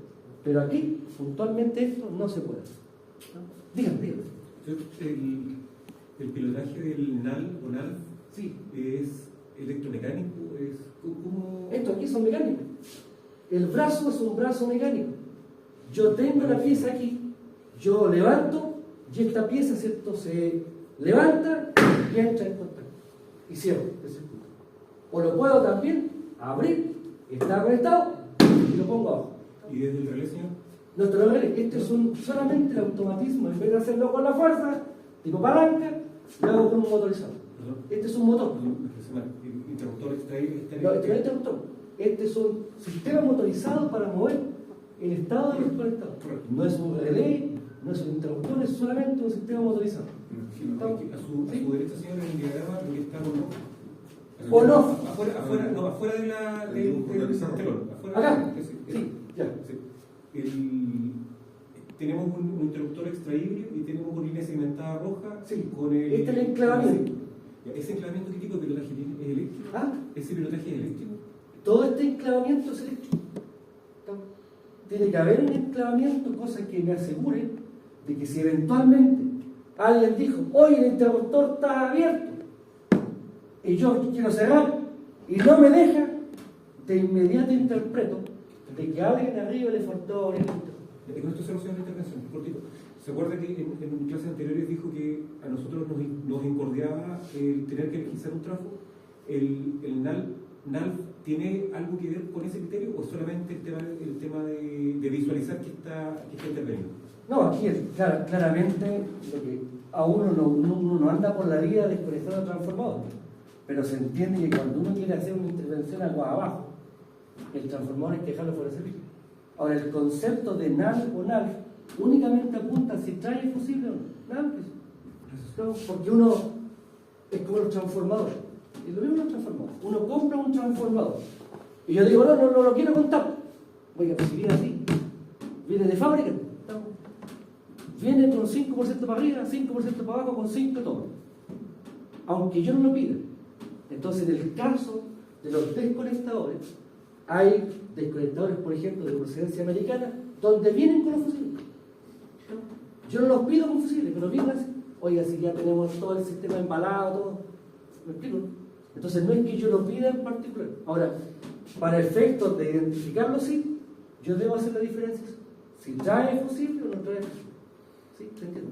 Pero aquí, puntualmente, esto no se puede. Díganme.
El pilotaje del NAL o NAL
Sí.
es electromecánico, es como...
Esto aquí son mecánicos. El brazo es un brazo mecánico. Yo tengo la pieza aquí, yo levanto y esta pieza, ¿cierto?, se levanta y entra en contacto y cierro el circuito. O lo puedo también abrir, está conectado y lo pongo abajo.
¿Y desde el relé, señor?
No te lo veré, este es solamente el automatismo, en vez de hacerlo con la fuerza, tipo palanca, lo hago con un motorizado.
Perdón.
Este es un motor.
No, me expresé mal. El interruptor está ahí.
No, este no es interruptor. Este es un sistema motorizado para mover el estado de los conectados.
Correcto.
No es un relé, no es un interruptor, es solamente un sistema motorizado.
Sí, no, a su derecha, señor, en el diagrama, lo que está con
¿O no?
Afuera de la, del telón. Afuera
¿Acá?
sí,
Sí, ya.
sí. Tenemos un interruptor extraíble y tenemos una línea segmentada roja
Sí.
con el...
Este es el enclavamiento.
¿Ese enclavamiento qué tipo de pilotaje tiene? ¿Es eléctrico?
¿Ah?
¿Ese pilotaje es eléctrico?
Todo este enclavamiento es eléctrico. Tiene que haber un enclavamiento, cosa que me asegure de que si eventualmente alguien dijo, oye, el interruptor está abierto y yo quiero cerrar y no me deja, de inmediato interpreto de que alguien arriba le faltó el interruptor.
Con esto cerramos la intervención, cortito. ¿Se acuerda que en clases anteriores dijo que a nosotros nos incordiaba el tener que elegir un trafo? ¿El NALF tiene algo que ver con ese criterio o solamente el tema de visualizar que está intervenido?
No, aquí es claramente lo que a uno no anda por la vida desconectando transformadores, pero se entiende que cuando uno quiere hacer una intervención agua abajo, el transformador hay que dejarlo fuera de servicio. Ahora, el concepto de NAL o NALF únicamente apunta si trae fusible o no. Nada más. ¿No? Porque uno es como los transformadores. Y lo mismo los transformadores. Uno compra un transformador. Y yo digo, no lo quiero contar. Oiga, pues si viene así, viene de fábrica. ¿No? Viene con 5% para arriba, 5% para abajo, con 5 todo. Aunque yo no lo pida. Entonces, en el caso de los desconectadores, hay desconectadores, por ejemplo, de procedencia americana, donde vienen con los fusibles. Yo no los pido con fusibles, pero vienen así. Oiga, si ya tenemos todo el sistema embalado, todo. ¿Me explico? Entonces, no es que yo lo pida en particular. Ahora, para efectos de identificarlo, sí, yo debo hacer la diferencia. Si trae fusible o no trae fusible. ¿Sí? ¿Se entiende?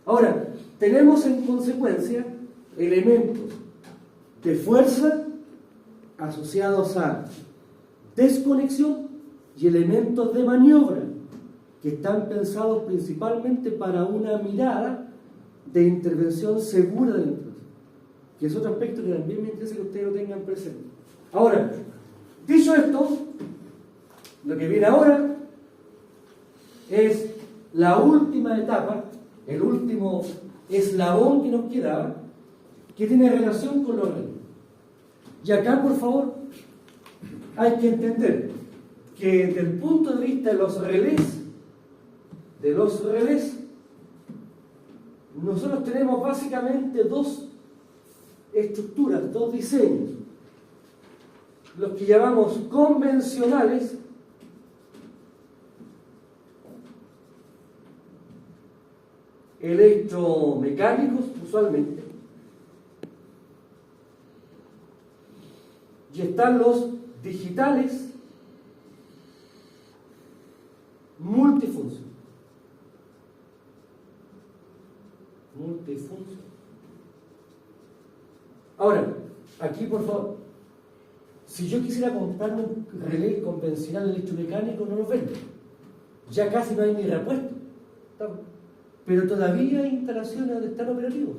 Ahora, tenemos en consecuencia elementos de fuerza asociados a desconexión y elementos de maniobra que están pensados principalmente para una mirada de intervención segura de la intervención, que es otro aspecto que también me interesa que ustedes lo tengan presente. Ahora, dicho esto, lo que viene ahora es la última etapa, el último eslabón que nos quedaba, que tiene relación con los relés. Y acá, por favor, hay que entender que desde el punto de vista de los relés, nosotros tenemos básicamente dos estructuras, dos diseños. Los que llamamos convencionales, electromecánicos usualmente, y están los digitales multifunción. Ahora, aquí por favor, si yo quisiera comprar un relé convencional electromecánico, no lo vendo. Ya casi no hay ni repuesto. Pero todavía hay instalaciones donde están operativos.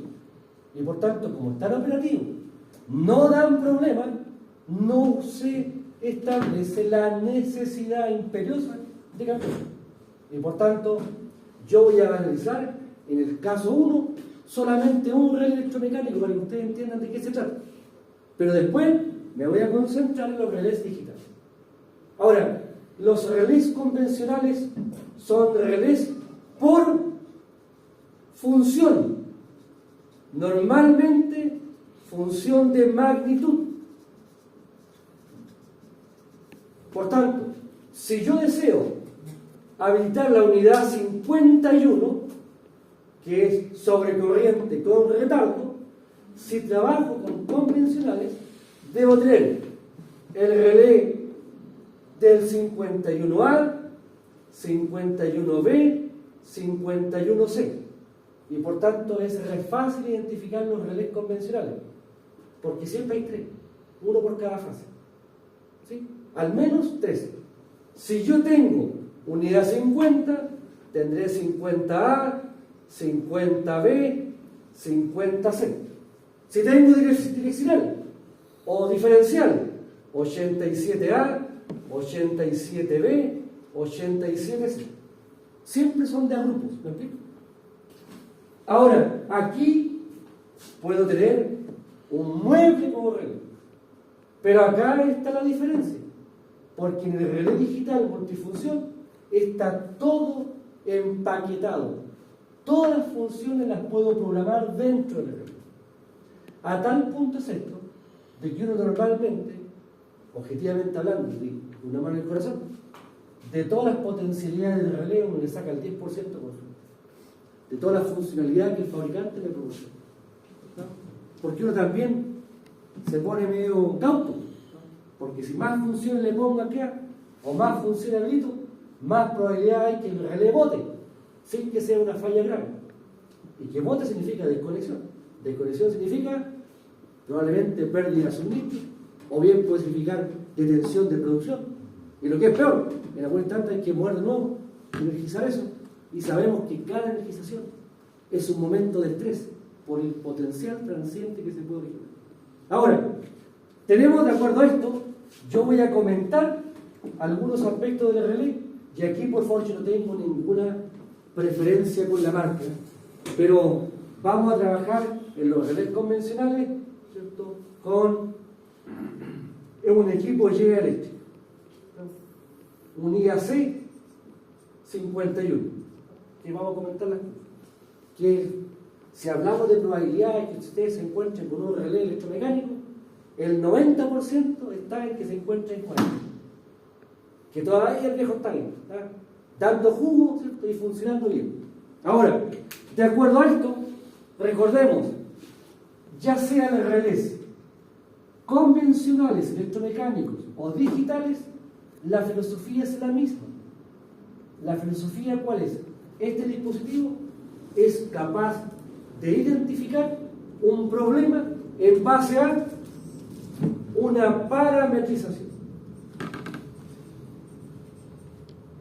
Y por tanto, como están operativos, no dan problema, no se establece la necesidad imperiosa de cambiar. Y por tanto, yo voy a analizar en el caso 1 solamente un relé electromecánico para que ustedes entiendan de qué se trata. Pero después me voy a concentrar en los relés digitales. Ahora, los relés convencionales son relés por función. Normalmente, función de magnitud. Por tanto, si yo deseo habilitar la unidad 51, que es sobrecorriente con retardo, si trabajo con convencionales, debo tener el relé del 51A, 51B, 51C. Y por tanto es re fácil identificar los relés convencionales, porque siempre hay tres, uno por cada fase. ¿sí? Al menos 3. Si yo tengo unidad 50, tendré 50A, 50B, 50C. Si tengo direccional o diferencial, 87A, 87B, 87C. Siempre son de a grupos, ¿me explico? Ahora, aquí puedo tener un mueble como relé. Pero acá está la diferencia. Porque en el relé digital multifunción está todo empaquetado. Todas las funciones las puedo programar dentro del relé. A tal punto es esto, de que uno normalmente, objetivamente hablando, de una mano en el corazón, de todas las potencialidades del relé uno le saca el 10% por su. De todas las funcionalidades que el fabricante le proporciona. ¿No? Porque uno también se pone medio cauto, ¿no? Porque si más funciones le pongo acá, o más funciones habilito, más probabilidad hay que el relé bote, sin que sea una falla grave. Y que bote significa desconexión. Desconexión significa probablemente pérdida de suministro, o bien puede significar detención de producción. Y lo que es peor, en algún instante hay que mover de nuevo, energizar eso. Y sabemos que cada energización es un momento de estrés por el potencial transiente que se puede originar. Ahora, tenemos de acuerdo a esto, yo voy a comentar algunos aspectos del relé, y aquí por favor yo no tengo ninguna preferencia con la marca, pero vamos a trabajar en los relés convencionales, ¿cierto? Con un equipo G eléctrico, un IAC 51, que vamos a comentar que si hablamos de probabilidades que ustedes se encuentren con un relé electromecánico, el 90% está en que se encuentren con él. Que todavía el viejo está bien, ¿está? Dando jugo, ¿cierto? Y funcionando bien. Ahora, de acuerdo a esto, recordemos, ya sean relés convencionales, electromecánicos o digitales, la filosofía es la misma. ¿La filosofía cuál es? Este dispositivo es capaz de identificar un problema en base a una parametrización.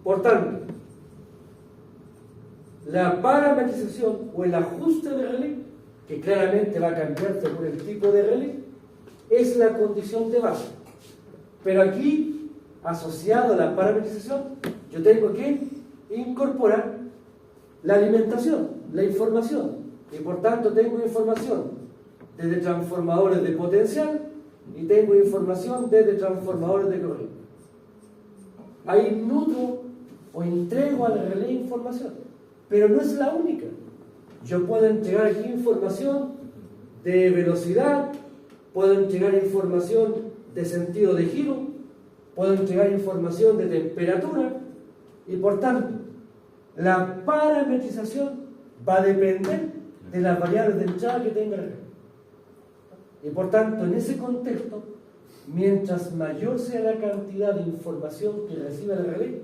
Por tanto, la parametrización o el ajuste de relé, que claramente va a cambiar según el tipo de relé, es la condición de base. Pero aquí, asociado a la parametrización, yo tengo que incorporar la alimentación, la información, y por tanto tengo información desde transformadores de potencial y tengo información desde transformadores de corriente. Ahí nutro o entrego al relé información, pero no es la única. Yo puedo entregar aquí información de velocidad, puedo entregar información de sentido de giro, puedo entregar información de temperatura, y por tanto la parametrización va a depender de las variables de entrada que tenga el relé. Y por tanto, en ese contexto, mientras mayor sea la cantidad de información que reciba el relé,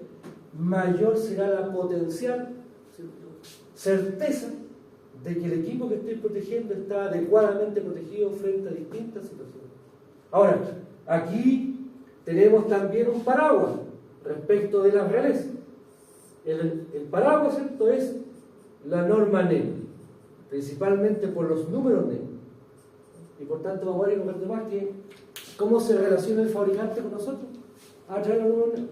mayor será la potencial certeza de que el equipo que estoy protegiendo está adecuadamente protegido frente a distintas situaciones. Ahora, aquí tenemos también un paraguas respecto de las relés. El paraguas, ¿cierto?, es la norma NEM, principalmente por los números NEM. Y por tanto vamos a ver un poco más que cómo se relaciona el fabricante con nosotros a través de los números NEM.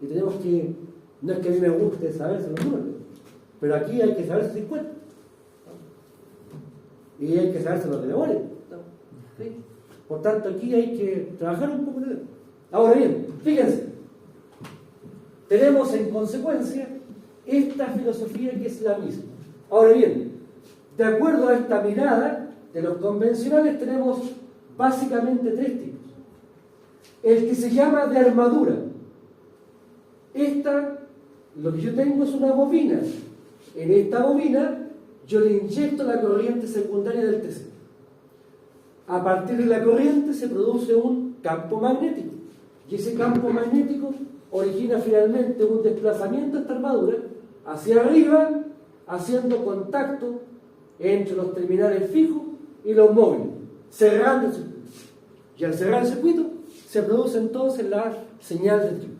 Y tenemos que, no es que a mí me guste saberse los números, pero aquí hay que saberse 50. Y hay que saberse los de memoria. ¿Sí? Por tanto, aquí hay que trabajar un poco en eso. Ahora bien, fíjense, tenemos en consecuencia esta filosofía que es la misma. Ahora bien, de acuerdo a esta mirada de los convencionales, tenemos básicamente 3 tipos. El que se llama de armadura. Lo que yo tengo es una bobina. En esta bobina yo le inyecto la corriente secundaria del TC. A partir de la corriente se produce un campo magnético. Y ese campo magnético origina finalmente un desplazamiento de esta armadura hacia arriba, haciendo contacto entre los terminales fijos y los móviles, cerrando el circuito. Y al cerrar el circuito, se produce entonces la señal de trigo.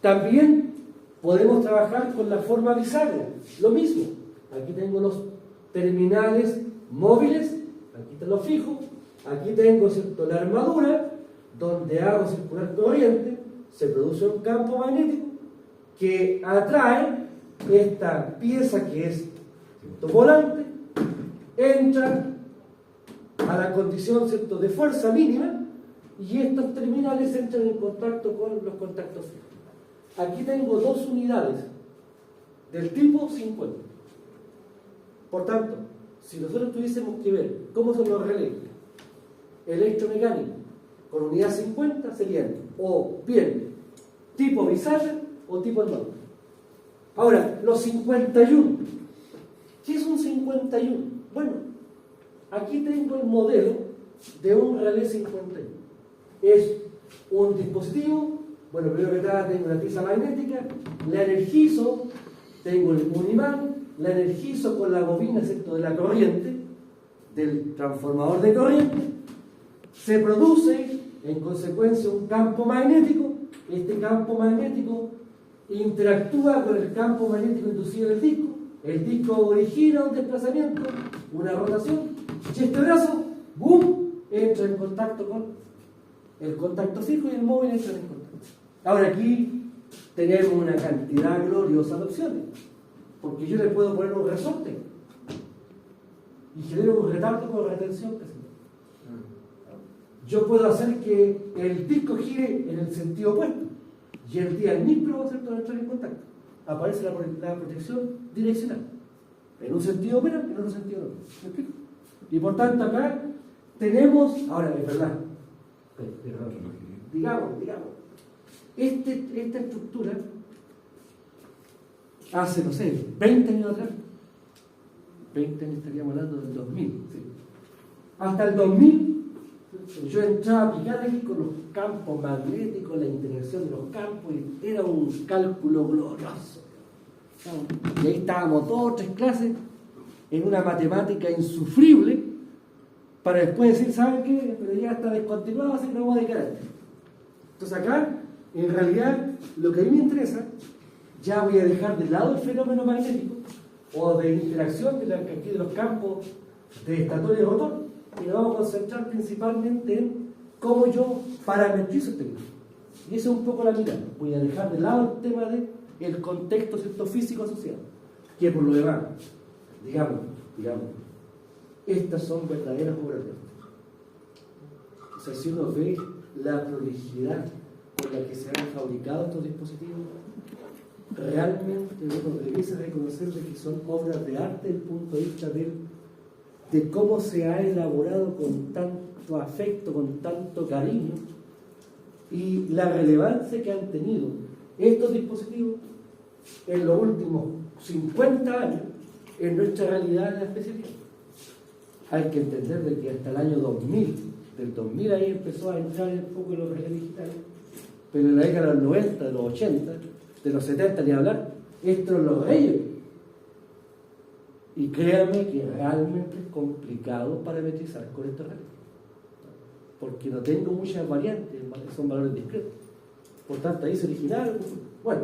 También podemos trabajar con la forma bisagra, lo mismo. Aquí tengo los terminales móviles, aquí te lo fijo, aquí tengo, ¿cierto?, la armadura, donde hago circular corriente, se produce un campo magnético que atrae esta pieza que es, ¿cierto?, volante, entra a la condición, ¿cierto?, de fuerza mínima, y estos terminales entran en contacto con los contactos fijos. Aquí tengo dos unidades del tipo 50. Por tanto, si nosotros tuviésemos que ver cómo son los relés electromecánicos con unidad 50, serían o bien tipo bisagra o tipo armadura. Ahora, los 51. ¿Qué es un 51? Bueno, aquí tengo el modelo de un relé 51. Es un dispositivo. Bueno, primero que nada tengo una pieza magnética, la energizo, tengo un imán, la energizo con la bobina, ¿cierto?, de la corriente, del transformador de corriente, se produce en consecuencia un campo magnético, este campo magnético interactúa con el campo magnético inducido del disco, el disco origina un desplazamiento, una rotación, y este brazo, ¡boom!, entra en contacto con el contacto fijo y el móvil entra en contacto. Ahora aquí tenemos una cantidad gloriosa de opciones, porque yo le puedo poner un resorte y genero un retardo con retención. Yo puedo hacer que el disco gire en el sentido opuesto y el día níspero va a entrar en contacto. Aparece la protección direccional. En un sentido opera, en otro sentido no. ¿Me explico? Y por tanto acá tenemos, ahora es verdad, digamos, esta estructura hace, no sé, 20 años atrás, 20 años estaríamos hablando del 2000, ¿sí? Hasta el 2000 yo entraba a aplicar aquí con los campos magnéticos, la interacción de los campos, y era un cálculo glorioso. Y ahí estábamos 2 o 3 clases en una matemática insufrible, para después decir, ¿saben qué? Pero ya está descontinuado, así que no vamos a dedicar a esto. Entonces acá, en realidad, lo que a mí me interesa, ya voy a dejar de lado el fenómeno magnético o de interacción de los campos de estator y rotor, y nos vamos a concentrar principalmente en cómo yo parametrizo este grupo. Y esa es un poco la mirada. Voy a dejar de lado el tema del contexto, ¿cierto?, físico asociado, que por lo demás, digamos, estas son verdaderas obras de arte. O sea, si uno ve la prolijidad con la que se han fabricado estos dispositivos, realmente uno debiese reconocer de que son obras de arte desde el punto de vista de cómo se ha elaborado con tanto afecto, con tanto cariño, y la relevancia que han tenido estos dispositivos en los últimos 50 años en nuestra realidad en la especialidad. Hay que entender de que hasta el año 2000, del 2000 ahí empezó a entrar un poco en los redes digitales, pero en la década de los 90, de los 80, de los 70 ni hablar, esto es los reyes. Y créanme que realmente es complicado parametrizar con estos redes, porque no tengo muchas variantes, son valores discretos. Por tanto, ahí se originaron. Bueno,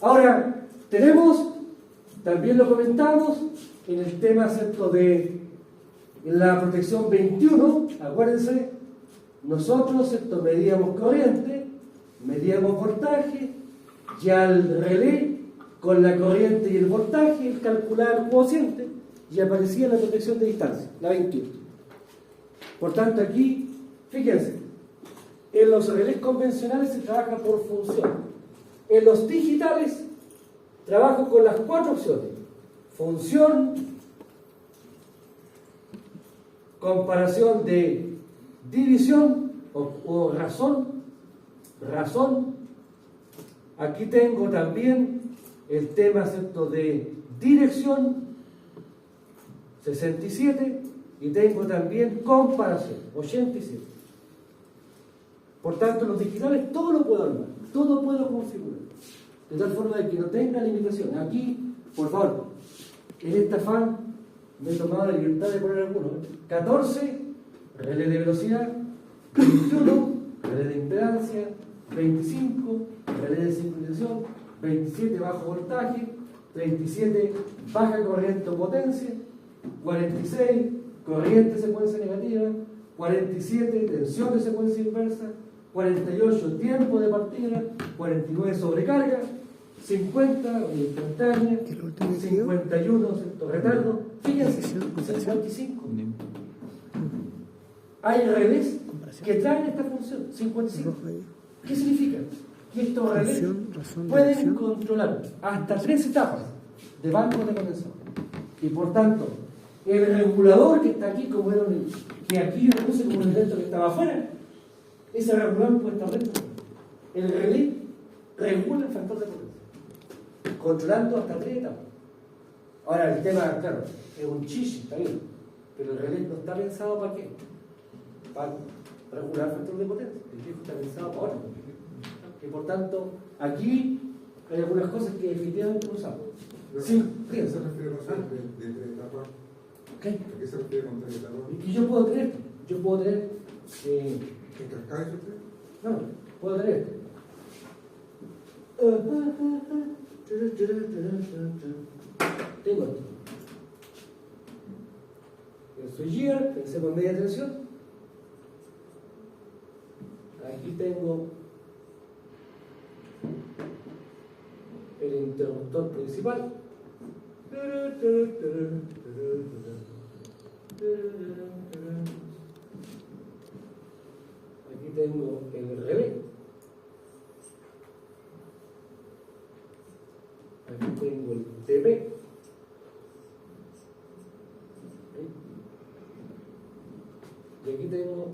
ahora tenemos, también lo comentamos, en el tema, ¿cierto?, de la protección 21, acuérdense, nosotros, ¿cierto?, medíamos corriente, medíamos voltaje, ya el relé con la corriente y el voltaje, él calculaba el cociente y aparecía la protección de distancia, la 21. Por tanto, aquí, fíjense, en los relés convencionales se trabaja por función. En los digitales trabajo con las 4 opciones: función, comparación de división o razón. Aquí tengo también el tema, ¿cierto?, de dirección, 67, y tengo también comparación, 87. Por tanto, los digitales todo lo puedo armar, todo puedo configurar, de tal forma de que no tenga limitación. Aquí, por favor, en este afán me he tomado la libertad de poner algunos: 14, relé de velocidad; 21, relé de impedancia, 25, relé de sincronización, 27, bajo voltaje, 37, baja corriente o potencia, 46, corriente secuencia negativa, 47, tensión de secuencia inversa, 48, tiempo de partida, 49, sobrecarga, 50, instantánea,
¿Qué es lo último que escribió?
51, ¿cierto? Retardo. Fíjense, 55. Hay relés que traen esta función, 55.
Rojo ahí.
¿Qué significa? Que estos relés
Función, razón,
pueden
dirección.
controlar hasta 3 etapas de bancos de condensador. Y por tanto, el regulador que está aquí, como era que aquí yo lo puse como un elemento que estaba afuera, ese regulador puede estar dentro. El relé regula el factor de potencia, controlando hasta 3 etapas. Ahora, el tema, claro, es un chichi, está bien, pero el relé no está pensado para qué. Para regular el factor de potencia. El viejo está pensado para ahora. Y por tanto, aquí hay algunas cosas que definitivamente no usamos. Sí,
¿A qué se refiere con de tres etapas?
¿qué?
¿A qué se refiere con tres etapas?
Y que yo puedo tener esto. Yo puedo tener.
¿En cascada dice usted?
No, puedo tener esto. Tengo esto. Soy Gear, pensemos en media tensión. Aquí tengo el interruptor principal. Aquí tengo el relé. Aquí tengo el TP. Y aquí tengo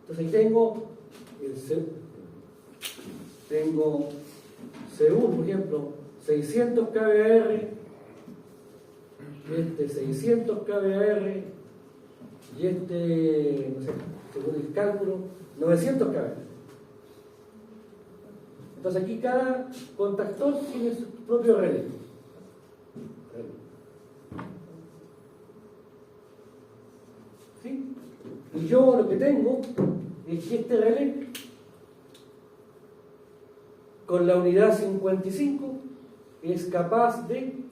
entonces ahí tengo tengo C1, por ejemplo, 600 kVAR, y 600 kVAR, y no sé, según el cálculo, 900 kVAR. Entonces aquí cada contactor tiene su propio relé. ¿Sí? Y yo lo que tengo es que este relé, con la unidad 55, es capaz de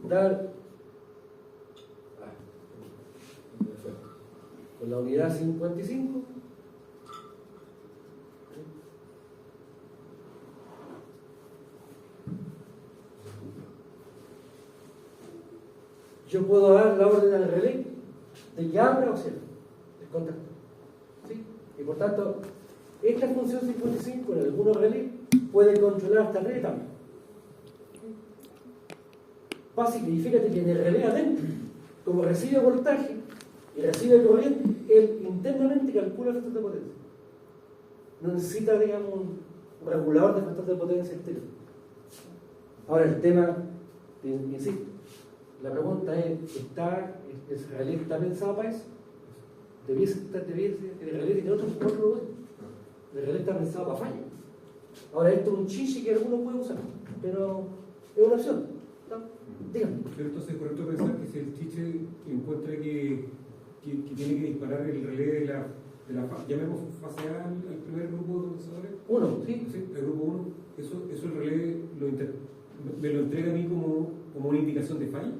dar, con la unidad 55, yo puedo dar la orden al relé de que abra o cierre el contactor. ¿Sí? Y por tanto, esta función 55 en algunos relés puede controlar hasta 3 etapas. Básicamente, y fíjate que en el relé adentro, como recibe voltaje y recibe corriente, él internamente calcula el factor de potencia. No necesita, digamos, un regulador de factor de potencia exterior. Ahora, el tema, insisto, la pregunta es, ¿el relé está pensado para eso? El relé tiene otro lugar. El relé está pensado para fallo. Ahora, esto es un chiche que alguno puede usar, pero es una opción. ¿No? Dígame.
Pero entonces es correcto pensar que si el chiche encuentra que tiene que disparar el relé de la llamemos fase A al primer grupo de condensadores.
Uno, ¿sí?
Sí, el grupo 1, eso el relé me lo entrega a mí como una indicación de falla.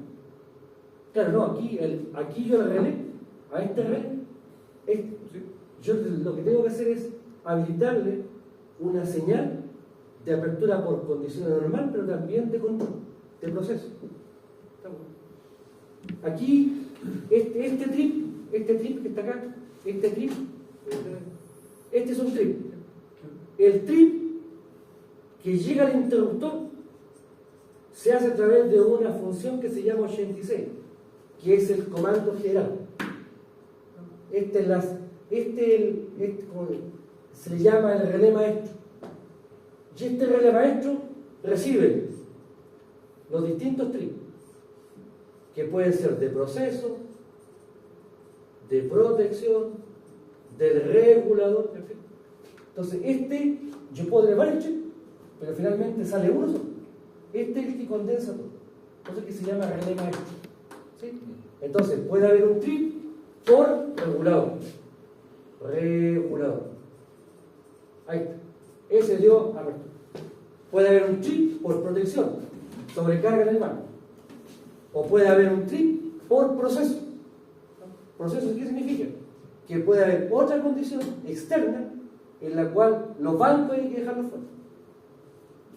Claro, no, aquí yo el relé, a este relé,
¿Sí?
yo lo que tengo que hacer es habilitarle una señal de apertura por condiciones normal, pero también de control, de proceso. Aquí, este trip que está acá, este es un trip. el trip que llega al interruptor se hace a través de una función que se llama 86, que es el comando general. Se le llama el relé maestro. Y este relé maestro recibe los distintos trips, que pueden ser de proceso, de protección, del regulador, en fin. Entonces, yo puedo tener varios chips, pero finalmente sale uno solo. Este es el que condensa todo. Entonces, que se llama relé maestro. ¿Sí? Entonces, puede haber un trip por regulador. Regulador. Ahí está. Ese dio apertura. Puede haber un trip por protección, sobrecarga en el marco. O puede haber un trip por proceso. ¿Proceso qué significa? Que puede haber otra condición externa en la cual los bancos hay que dejarlos fuera.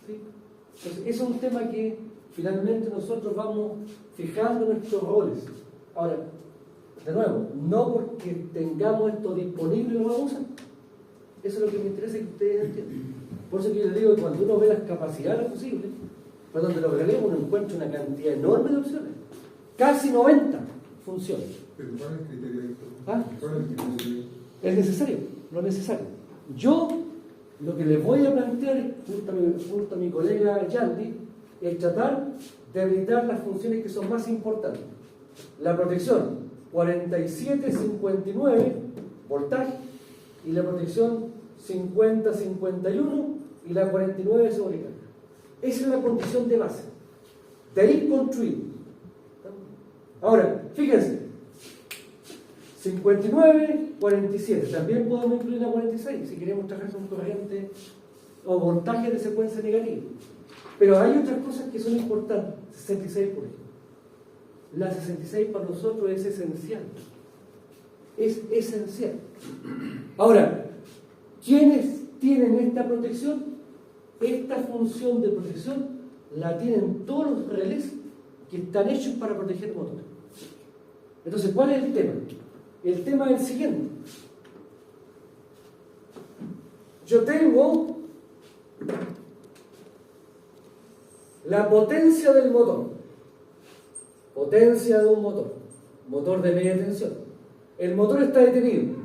¿Sí? Entonces, ese es un tema que finalmente nosotros vamos fijando nuestros roles. Ahora, de nuevo, no porque tengamos esto disponible lo vamos a usar. Eso es lo que me interesa que ustedes entiendan. Por eso que yo les digo que cuando uno ve las capacidades posibles, pues donde los relevos uno encuentra una cantidad enorme de opciones. Casi 90 funciones.
Pero ¿cuál es el criterio de esto?
¿Ah?
¿Cuál es el criterio?
Es necesario, no es necesario. Yo lo que les voy a plantear junto a mi colega Yandy es tratar de habilitar las funciones que son más importantes. La protección 47-59 voltaje y la protección 50-51 y la 49 sobrecarga. Esa es la condición de base. De ahí construir. Ahora, fíjense, 59-47, también podemos incluir la 46 si queremos trabajar con corriente o voltaje de secuencia negativa. Pero hay otras cosas que son importantes. 66, por ejemplo. La 66 para nosotros es esencial. Es esencial. Ahora, ¿quiénes tienen esta protección? Esta función de protección la tienen todos los relés que están hechos para proteger el motor. Entonces, ¿cuál es el tema? El tema es el siguiente. Yo tengo la potencia del motor. Potencia de un motor de media tensión. El motor está detenido.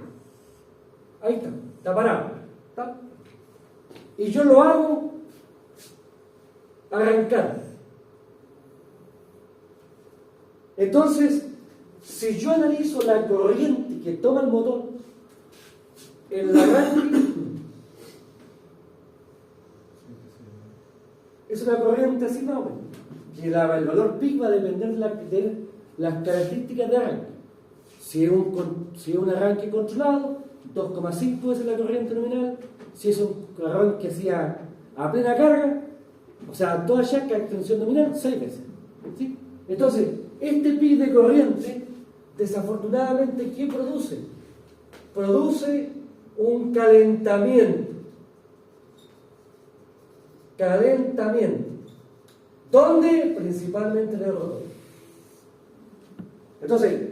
Ahí está parado. ¿Está? Y yo lo hago arrancar. Entonces, si yo analizo la corriente que toma el motor, el arranque es una corriente así más o menos, que el valor PIC va a depender de las características de arranque. Si es un arranque controlado, 2,5 veces la corriente nominal. Si es un arranque así a plena carga, o sea, toda chasca extensión nominal, 6 veces. ¿Sí? Entonces, este PIC de corriente, desafortunadamente, ¿qué produce? Produce un calentamiento. ¿Dónde? Principalmente en el rotor. Entonces,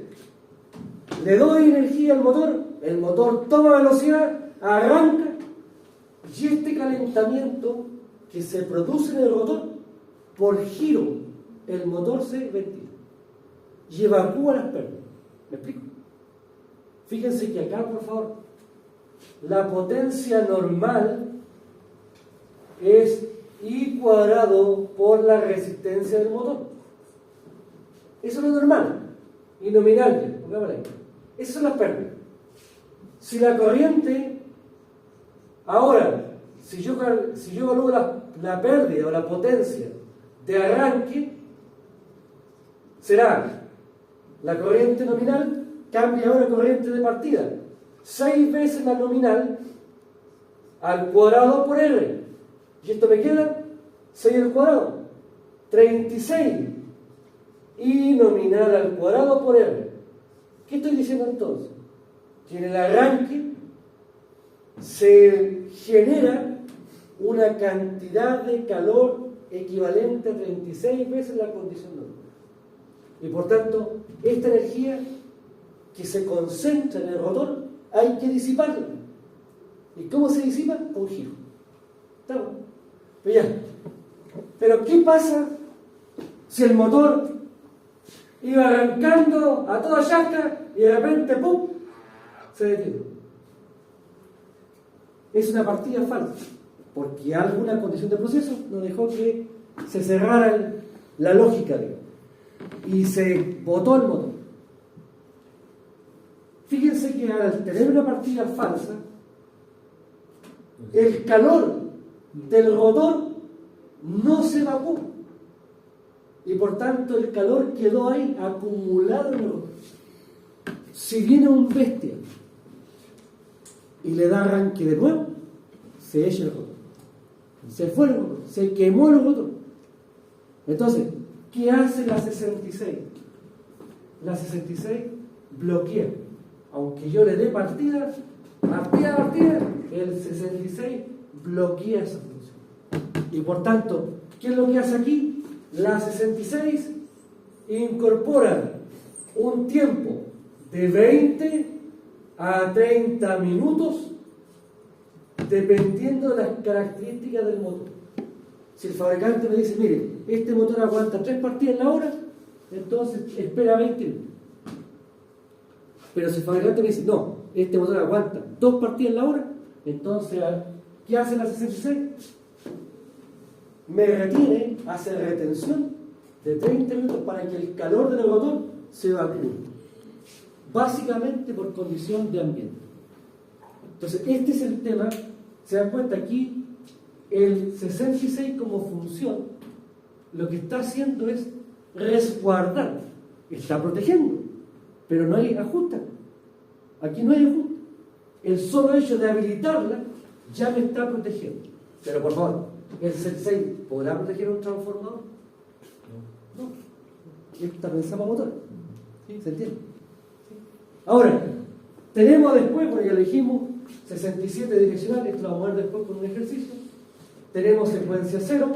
le doy energía al motor, el motor toma velocidad, arranca, y este calentamiento que se produce en el rotor, por giro, el motor se ventila y evacúa las pérdidas. ¿Me explico? Fíjense que acá, por favor, la potencia normal es I cuadrado por la resistencia del motor. Eso es lo normal. Y nominal, pongámosle ahí. Esas son las pérdidas. Si la corriente, ahora, si yo evalúo la pérdida o la potencia de arranque, será la corriente nominal cambia ahora corriente de partida. 6 veces la nominal al cuadrado por R. Y esto me queda 6 al cuadrado. 36. Y nominal al cuadrado por R. ¿Qué estoy diciendo entonces? Que en el arranque se genera una cantidad de calor equivalente a 36 veces la condición normal. Y por tanto, esta energía que se concentra en el rotor hay que disiparla. ¿Y cómo se disipa? Con giro. ¿Estamos? Pero ya. Pero ¿qué pasa si el motor iba arrancando a toda chasca y de repente, ¡pum!, se detiene? Es una partida falsa, porque alguna condición de proceso nos dejó que se cerrara la lógica, digamos, y se botó el motor. Fíjense que al tener una partida falsa, el calor del rotor no se evacuó y por tanto el calor quedó ahí acumulado en el rotor. Si viene un bestia y le da arranque de nuevo, se echa el rotor, se fue el rotor, se quemó el rotor. Entonces, ¿qué hace la 66? La 66 bloquea. Aunque yo le dé partida, el 66 bloquea esa función. Y por tanto, ¿qué es lo que hace aquí? La 66 incorpora un tiempo de 20 a 30 minutos dependiendo de las características del motor. Si el fabricante me dice, mire, este motor aguanta 3 partidas en la hora, entonces espera 20 minutos. Pero si el fabricante me dice, no, este motor aguanta 2 partidas en la hora, entonces, ¿qué hace la 66? Me retiene, hace retención de 30 minutos para que el calor del rotor se evacúe. Básicamente por condición de ambiente. Entonces, este es el tema. Se dan cuenta aquí, el 66 como función, lo que está haciendo es resguardar, está protegiendo, pero no hay ajuste. Aquí no hay ajuste. El solo hecho de habilitarla ya me está protegiendo. Pero por favor, ¿el 66 podrá proteger un transformador? No. Está pensado para motor. ¿Se entiende? Ahora, tenemos después, porque ya lo dijimos, 67 direccionales, esto lo vamos a ver después con un ejercicio. Tenemos secuencia 0,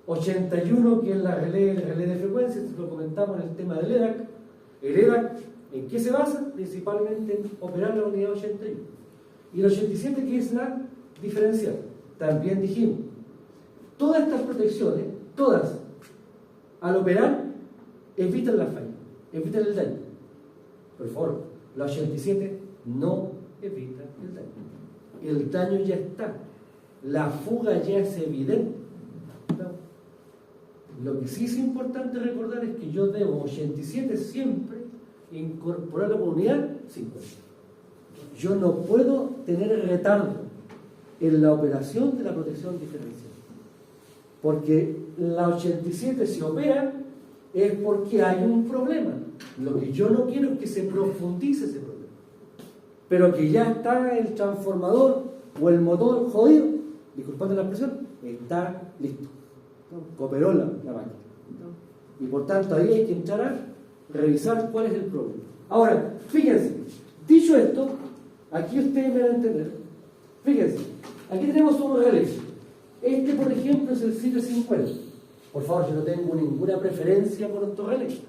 81 que es el relé de frecuencia, esto lo comentamos en el tema del EDAC. El EDAC, ¿en qué se basa? Principalmente en operar la unidad 81. Y el 87 que es la diferencial. También dijimos, todas estas protecciones, todas, al operar, evitan la falla, evitan el daño. Por favor, la 87 no evita el daño. El daño ya está. La fuga ya es evidente. ¿No? Lo que sí es importante recordar es que yo debo 87 siempre incorporar la unidad 50. Yo no puedo tener retardo en la operación de la protección diferencial. Porque la 87 si opera es porque hay un problema. Lo que yo no quiero es que se profundice ese problema. Pero que ya está el transformador o el motor jodido, disculpando la expresión, está listo. Cooperó la máquina. Y por tanto ahí hay que entrar a revisar cuál es el problema. Ahora, fíjense, dicho esto, aquí ustedes me van a entender. Fíjense, aquí tenemos un relé. Este, por ejemplo, es el 750. Por favor, yo no tengo ninguna preferencia por estos relés.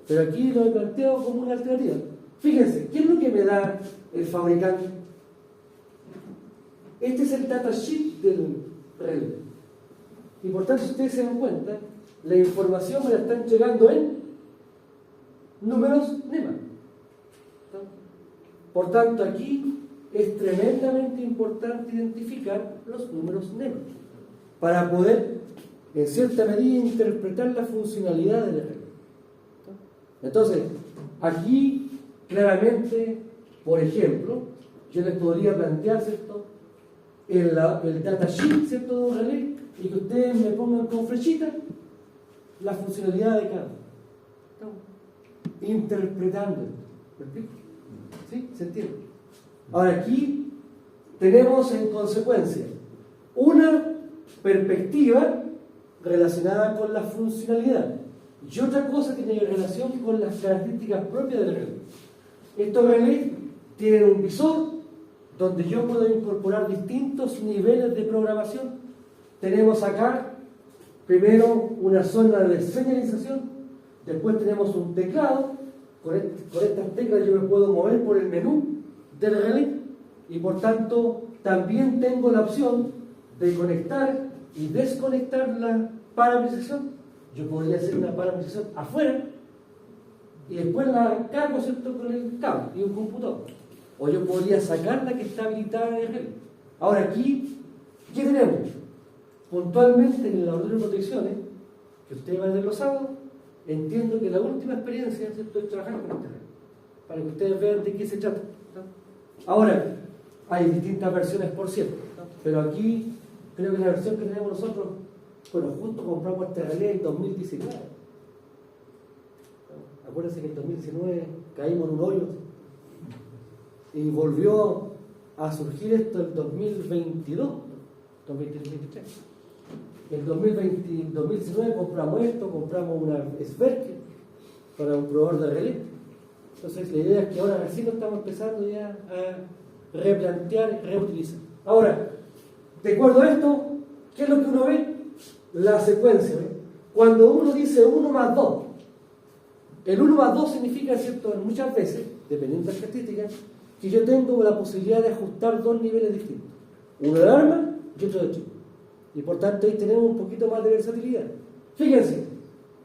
Pero aquí lo he planteado como una alternativa. Fíjense, ¿qué es lo que me da el fabricante? Este es el datasheet del relé. Y por tanto, si ustedes se dan cuenta, la información me la están entregando en números NEMA. Por tanto, aquí es tremendamente importante identificar los números NEMA para poder, en cierta medida, interpretar la funcionalidad del relé. Entonces, aquí claramente, por ejemplo, yo les podría plantear, ¿cierto?, el datasheet, ¿cierto?, de un relé, y que ustedes me pongan con flechita la funcionalidad de cada uno. Interpretando. ¿Me explico? ¿Sí? ¿Se entiende? Ahora aquí tenemos en consecuencia una perspectiva relacionada con la funcionalidad y otra cosa tiene relación con las características propias del relé. Estos relés tienen un visor donde yo puedo incorporar distintos niveles de programación. Tenemos acá primero una zona de señalización, después tenemos un teclado. Con estas teclas yo me puedo mover por el menú del relé y por tanto también tengo la opción de conectar y desconectar la parametrización, yo podría hacer una parametrización afuera y después la cargo, ¿cierto?, con el cable y un computador. O yo podría sacar la que está habilitada en el relé. Ahora aquí, ¿qué tenemos? Puntualmente en el laboratorio de protecciones, que ustedes van a ver los sábados, entiendo que la última experiencia, ¿cierto?, es trabajar con este relé, para que ustedes vean de qué se trata, ¿no? Ahora, hay distintas versiones, por cierto, ¿no? Pero aquí creo que la versión que tenemos nosotros, bueno, justo compramos este relé en 2019. Acuérdense que en 2019 caímos en un hoyo y volvió a surgir esto en 2022, 2023. En 2019 compramos esto, compramos una Sverker para un proveedor de relé. Entonces la idea es que ahora recién lo estamos empezando ya a replantear y reutilizar. Ahora, de acuerdo a esto, ¿qué es lo que uno ve? La secuencia. ¿Ve? Cuando uno dice 1 más 2, el 1 más 2 significa, ¿cierto?, muchas veces, dependiendo de las características, que yo tengo la posibilidad de ajustar dos niveles distintos. Uno de arma y otro de chip. Y por tanto ahí tenemos un poquito más de versatilidad. Fíjense,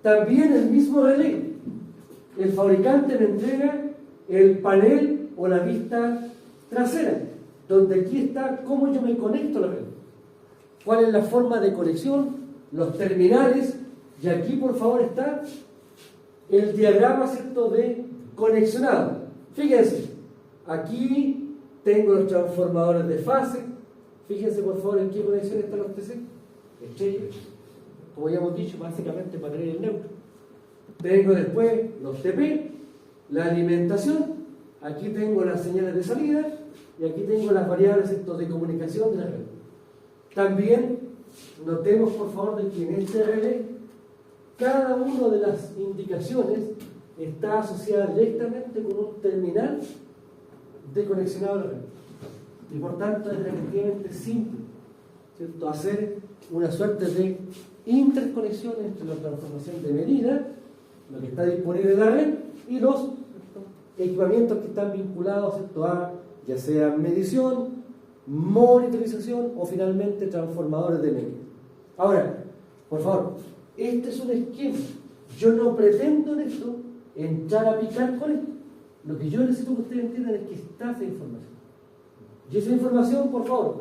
también el mismo relé. El fabricante me entrega el panel o la vista trasera, donde aquí está cómo yo me conecto a la red. ¿Cuál es la forma de conexión? Los terminales. Y aquí, por favor, está el diagrama, ¿cierto?, de conexionado. Fíjense, aquí tengo los transformadores de fase. Fíjense, por favor, en qué conexión están los TC. Estrella, como ya hemos dicho, básicamente para tener el neutro. Tengo después los TP, la alimentación. Aquí tengo las señales de salida y aquí tengo las variables, ¿cierto?, de comunicación de la red. También notemos, por favor, de que en este relé cada una de las indicaciones está asociada directamente con un terminal de conexionado a la red. Y por tanto es relativamente simple, ¿cierto?, hacer una suerte de interconexión entre la transformación de medida, lo que está disponible en la red, y los equipamientos que están vinculados, ¿cierto?, a ya sea medición, monitorización o finalmente transformadores de medida. Ahora, por favor, este es un esquema. Yo no pretendo en esto entrar a picar con esto. Lo que yo necesito que ustedes entiendan es que está esa información. Y esa información, por favor,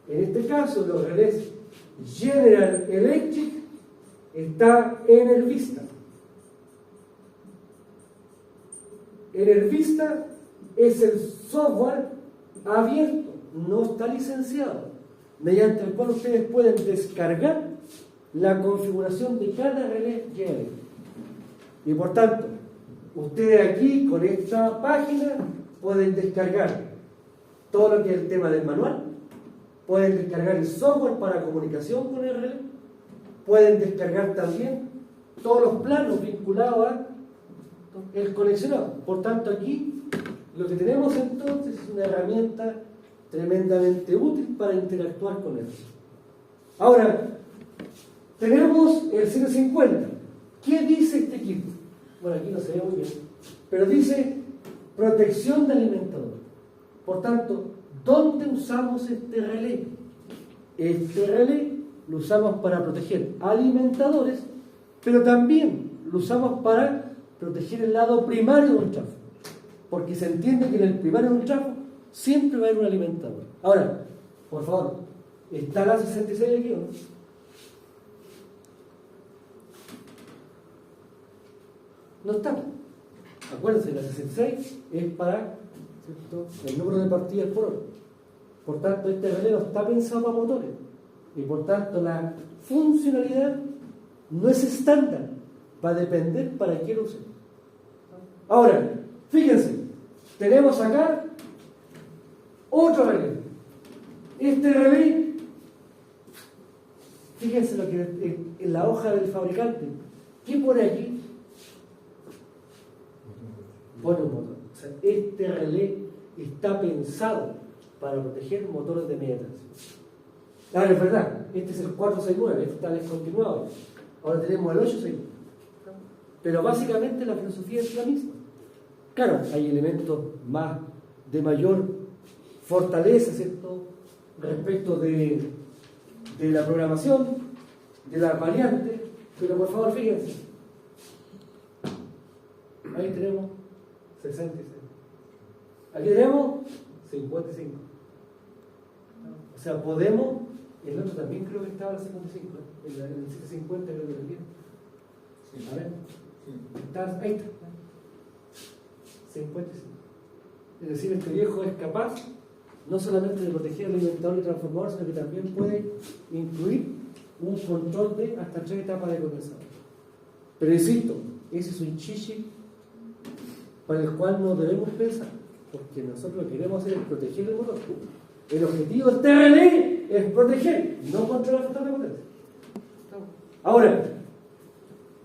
en este caso, los relés General Electric está en el Vista. En el Vista es el software abierto, no está licenciado, mediante el cual ustedes pueden descargar la configuración de cada relé General. Y por tanto, ustedes aquí con esta página pueden descargar todo lo que es el tema del manual, pueden descargar el software para comunicación con el relé, pueden descargar también todos los planos vinculados a el conexionado. Por tanto, aquí lo que tenemos entonces es una herramienta tremendamente útil para interactuar con él. Ahora, tenemos el 150. ¿Qué dice este equipo? Bueno, aquí no se ve muy bien, pero dice protección de alimentador. Por tanto, ¿dónde usamos este relé? Este relé lo usamos para proteger alimentadores, pero también lo usamos para proteger el lado primario de un trafo, porque se entiende que en el primario de un trafo siempre va a haber un alimentador. Ahora, por favor, ¿está la 66 aquí o no? No está. Acuérdense, la 66 es para, ¿cierto?, el número de partidas por hora. Por tanto, este relé no está pensado para motores. Y por tanto, la funcionalidad no es estándar. Va a depender para qué lo usen. Ahora, fíjense, tenemos acá otro relé. Este relé, fíjense lo que en la hoja del fabricante, ¿qué pone aquí? Pone un motor. O sea, este relé está pensado para proteger motores de media tensión. Ahora, es verdad, este es el 469, este está descontinuado. Ahora tenemos el 869. Pero básicamente la filosofía es la misma. Claro, hay elementos de mayor fortaleza, ¿cierto?, respecto de de la programación, de las variantes, pero por favor fíjense. Ahí tenemos 66. Aquí tenemos 55. O sea, podemos, el otro también creo que estaba en el 55, en el 750 creo que también. A ver, ahí está. 55. Es decir, este viejo es capaz no solamente de proteger al alimentador y transformador, sino que también puede incluir un control de hasta 3 etapas de condensador. Pero insisto, ese es un chichi para el cual no debemos pensar, porque nosotros lo que queremos hacer es proteger el motor. El objetivo del TRLE es proteger, no controlar el factor de potencia. Ahora,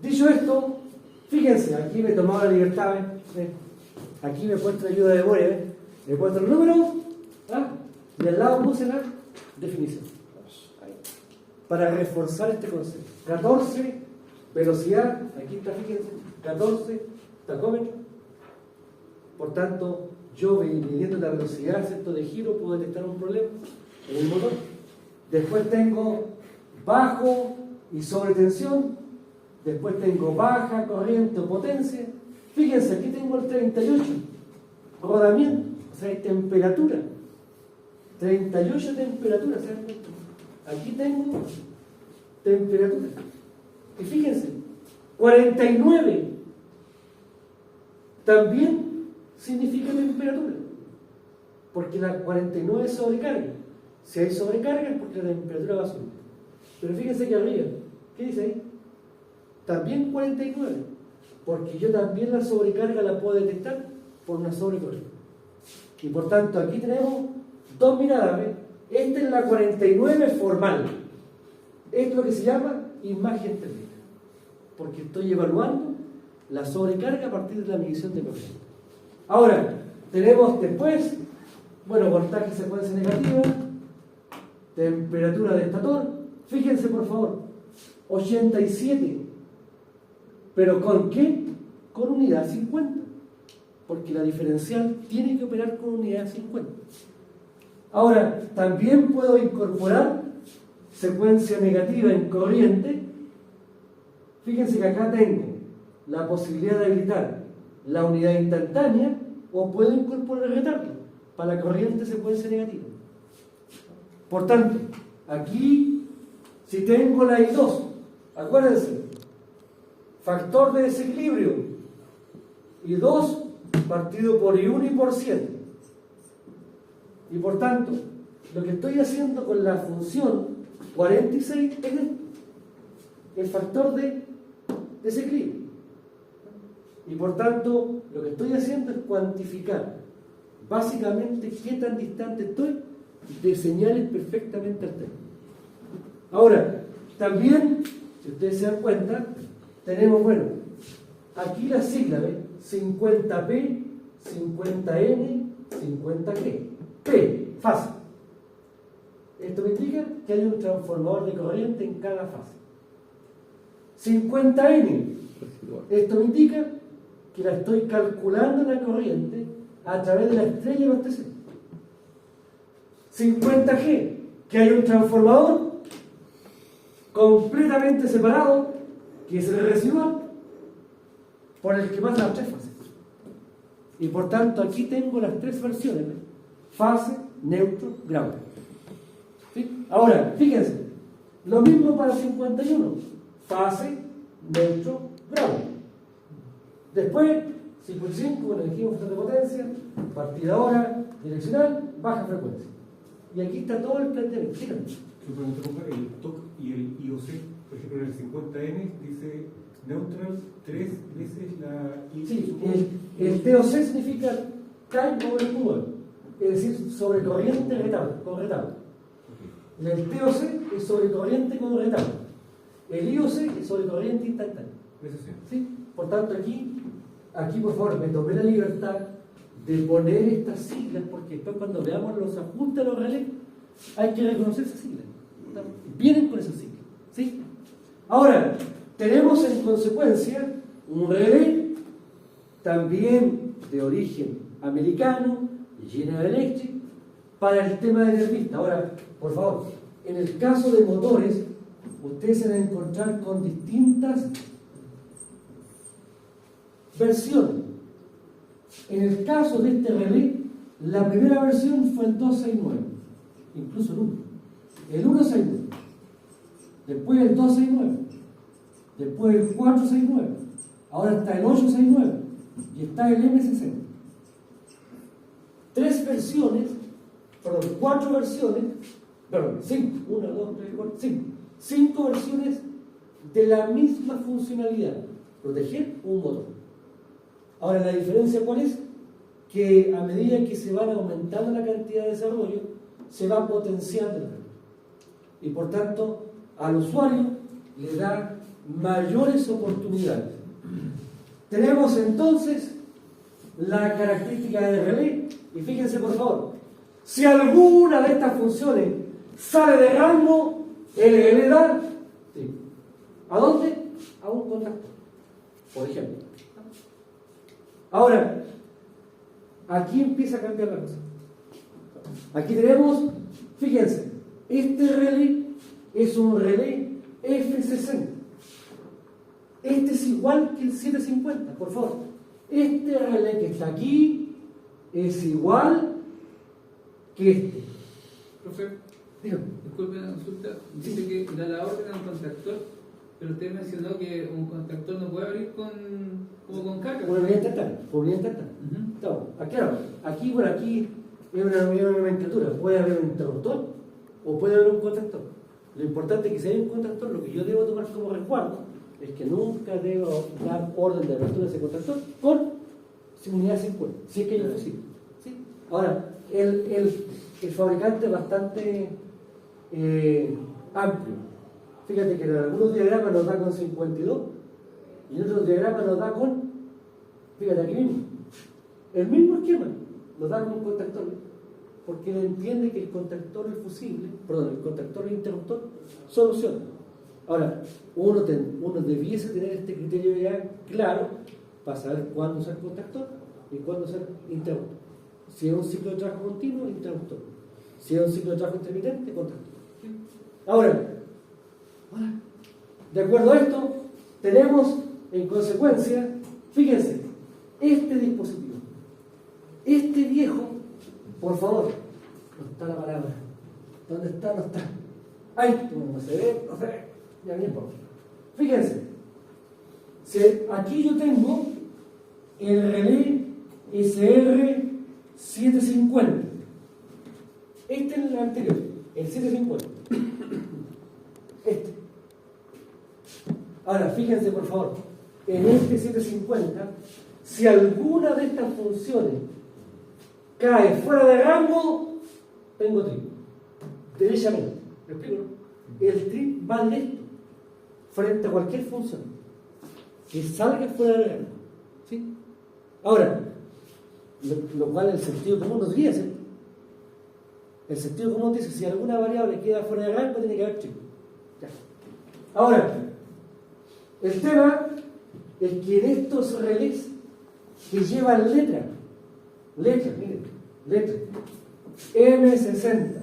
dicho esto, fíjense, aquí me he tomado la libertad, aquí me he puesto ayuda de memoria, me he puesto el número, y al lado puse la definición. Para reforzar este concepto. 14, velocidad, aquí está, fíjense, 14, tacómetro. Por tanto, yo midiendo la velocidad, ¿cierto?, de giro, puedo detectar un problema en el motor. Después tengo bajo y sobretensión. Después tengo baja, corriente o potencia. Fíjense, aquí tengo el 38, rodamiento, o sea, hay temperatura. 38 temperaturas, ¿cierto? Aquí tengo temperatura. Y fíjense, 49 también significa temperatura, porque la 49 es sobrecarga. Si hay sobrecarga es porque la temperatura va a subir. Pero fíjense que arriba, ¿qué dice ahí? También 49, porque yo también la sobrecarga la puedo detectar por una sobrecorriente. Y por tanto aquí tenemos dos miradas, ¿ves? Esta es la 49 formal. Esto es lo que se llama imagen térmica, porque estoy evaluando la sobrecarga a partir de la medición de corriente. Ahora, tenemos después, bueno, voltaje y secuencia negativa, temperatura de estator. Fíjense por favor, 87. ¿Pero con qué? Con unidad 50. Porque la diferencial tiene que operar con unidad 50. Ahora, también puedo incorporar secuencia negativa en corriente. Fíjense que acá tengo la posibilidad de habilitar la unidad instantánea o puedo incorporar el retardo para la corriente secuencia negativa. Por tanto, aquí, si tengo la I2, acuérdense, factor de desequilibrio, I2 partido por I1 y por 100. Y por tanto, lo que estoy haciendo con la función 46 es el factor de desequilibrio. Y por tanto, lo que estoy haciendo es cuantificar básicamente qué tan distante estoy de señales perfectamente alternas. Ahora, también, si ustedes se dan cuenta, tenemos, bueno, aquí la sigla, ¿ves? 50P, 50N, 50G. P, fase. Esto me indica que hay un transformador de corriente en cada fase. 50N, esto me indica que la estoy calculando en la corriente a través de la estrella de los TC. 50G, que hay un transformador completamente separado, que es el residual, por el que pasa las tres fases. Y por tanto aquí tengo las tres versiones, ¿ves? Fase, neutro, ground. ¿Sí? Ahora, fíjense, lo mismo para 51, fase, neutro, ground. Después, 55, bueno, dijimos factor de potencia, partida hora, direccional, baja frecuencia. Y aquí está todo el planteamiento. Fíjense.
El TOC y el IOC, por ejemplo, en el 50N dice neutral 3 veces la I.
Sí, el TOC significa time over power, es decir, sobre corriente con retardo. El TOC es sobre corriente con retardo. El IOC es sobre corriente instantánea.
Eso sí.
¿Sí? Por tanto, aquí por favor, me tomé la libertad de poner estas siglas, porque después cuando veamos los ajustes a los relés, hay que reconocer esas siglas. Vienen con esas siglas. ¿Sí? Ahora, tenemos en consecuencia un relé también de origen americano, General Electric, para el tema de energía. Ahora, por favor, en el caso de motores, ustedes se van a encontrar con distintas versiones. En el caso de este relé, la primera versión fue el 269, incluso el 1. El 169, después el 269, después el 469, ahora está el 869 y está el M60. 3 versiones, perdón, 4 versiones, perdón, 5, 1, 2, 3, 4, 5. 5 versiones de la misma funcionalidad, proteger un motor. Ahora, la diferencia ¿cuál es? Que a medida que se van aumentando la cantidad de desarrollo, se va potenciando el relé. Y por tanto, al usuario le da mayores oportunidades. Tenemos entonces la característica del relé, y fíjense por favor, si alguna de estas funciones sale de rango, el relé da, sí. ¿A dónde? A un contactor, por ejemplo. Ahora, aquí empieza a cambiar la cosa. Aquí tenemos, fíjense, este relé es un relé F60. Este es igual que el 750, por favor. Este relé que está aquí es igual que este.
Profe,
Dígame.
disculpe la consulta. Dice que da la orden a un contactor, pero usted mencionó que un contactor no puede abrir como con carga.
Por unidad instantánea. Por unidad instantánea. Estamos. Claro, aquí por aquí es una nomenclatura. Puede haber un interruptor o puede haber un contactor. Lo importante es que si hay un contactor, lo que yo debo tomar como resguardo es que nunca debo dar orden de apertura de ese contactor con unidad 50, si es que hay un fusible. ¿Sí? Ahora, el fabricante es bastante amplio. Fíjate que en algunos diagramas nos da con 52 y en otros diagramas nos da con, fíjate aquí mismo, el mismo esquema, nos da con un contactor, porque él entiende que el contactor es fusible, perdón, el contactor es interruptor, soluciona. Ahora, uno debiese tener este criterio ya claro para saber cuándo usar contactor y cuándo usar interruptor. Si es un ciclo de trabajo continuo, interruptor. Si es un ciclo de trabajo intermitente, contactor. Ahora, de acuerdo a esto, tenemos en consecuencia, fíjense, este dispositivo, este viejo, por favor, no está la palabra, ¿dónde está? No está. Ahí, no se ve, no se ve, ya bien por. Fíjense, si aquí yo tengo el relé SR750, este es el anterior, el 750, este. Ahora, fíjense por favor, en este 750, si alguna de estas funciones cae fuera de rango, tengo trip. Derechamente. ¿Me explico? El trip vale esto frente a cualquier función que salga fuera de rango. ¿Sí? Ahora, lo cual el sentido común nos guía, ¿sí? El sentido común dice que si alguna variable queda fuera de rango, tiene que haber trip. Ya. Ahora, el tema es que en estos relés que llevan letra, miren, letra, M60,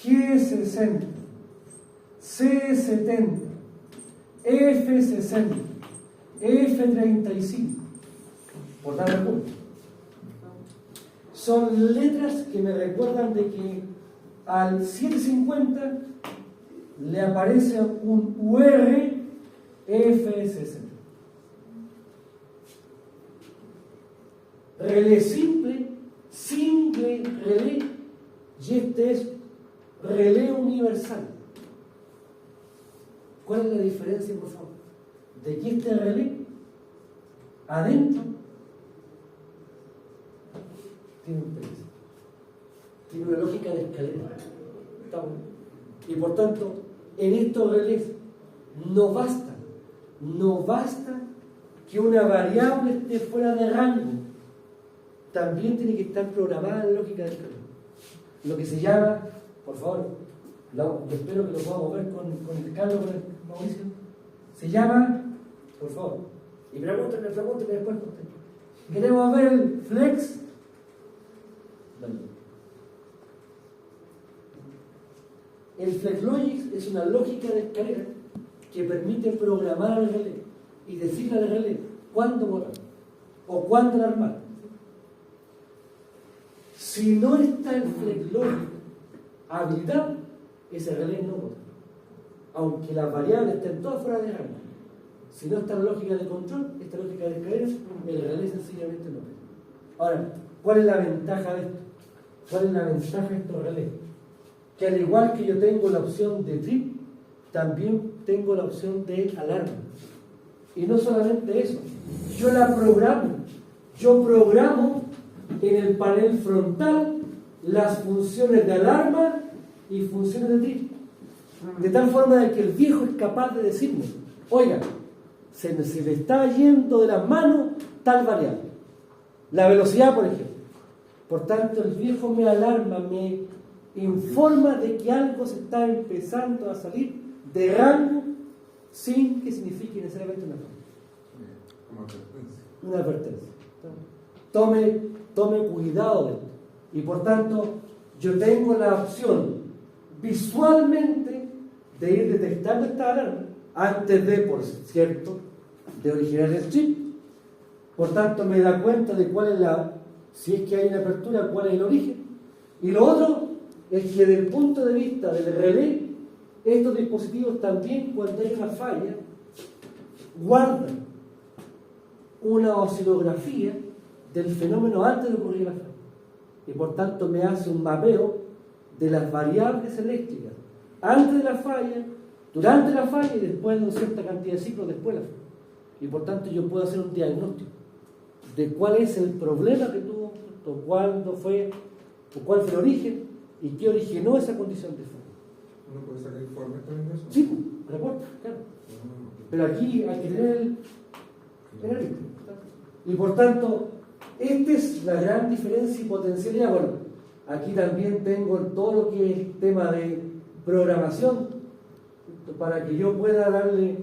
G60, C70, F60, F35, por dar alguno. Son letras que me recuerdan de que al 750 le aparece un UR F60. Relé simple relé, y este es relé universal. ¿Cuál es la diferencia, por favor? De que este relé adentro tiene un peso, tiene una lógica de escalera. Y por tanto, en estos relés no basta que una variable esté fuera de rango, también tiene que estar programada en lógica de escalera. Lo que se llama, por favor, yo espero que lo podamos ver con el Carlos, con el Mauricio, se llama, por favor, y pregúntenme después. Queremos ver el flex. El FlexLogic es una lógica de escalera que permite programar al relé y decirle al relé cuándo borrar o cuándo alarmar. Si no está el FlexLogic habilitado, ese relé no borra, aunque las variables estén todas fuera de rango. Si no está la lógica de control, esta lógica de escalera, el relé sencillamente no opera. Ahora, ¿cuál es la ventaja de esto? ¿Cuál es la ventaja de estos relés? Que al igual que yo tengo la opción de trip, también tengo la opción de alarma. Y no solamente eso, yo la programo. Yo programo en el panel frontal las funciones de alarma y funciones de trip. De tal forma de que el viejo es capaz de decirme, oiga, se le está yendo de las manos tal variable. La velocidad, por ejemplo. Por tanto, el viejo me alarma, me informa de que algo se está empezando a salir de rango sin que signifique necesariamente una falla.
Como advertencia.
Una advertencia. Tome cuidado de esto. Y por tanto, yo tengo la opción visualmente de ir detectando esta alarma antes de, por cierto, de originar el chip. Por tanto, me da cuenta de cuál es si es que hay una apertura, cuál es el origen. Y lo otro es que desde el punto de vista del relé, estos dispositivos también, cuando hay una falla, guardan una oscilografía del fenómeno antes de ocurrir la falla. Y por tanto me hace un mapeo de las variables eléctricas antes de la falla, durante la falla y después de una cierta cantidad de ciclos después de la falla. Y por tanto yo puedo hacer un diagnóstico de cuál es el problema que tuvo, o cuándo fue, o cuál fue el origen y qué originó esa condición de falla.
¿Uno puede sacar informes también de eso?
Sí, reporta, claro. Pero aquí hay que tener el ritmo. Y por tanto, esta es la gran diferencia y potencialidad. Bueno, aquí también tengo todo lo que es el tema de programación para que yo pueda darle,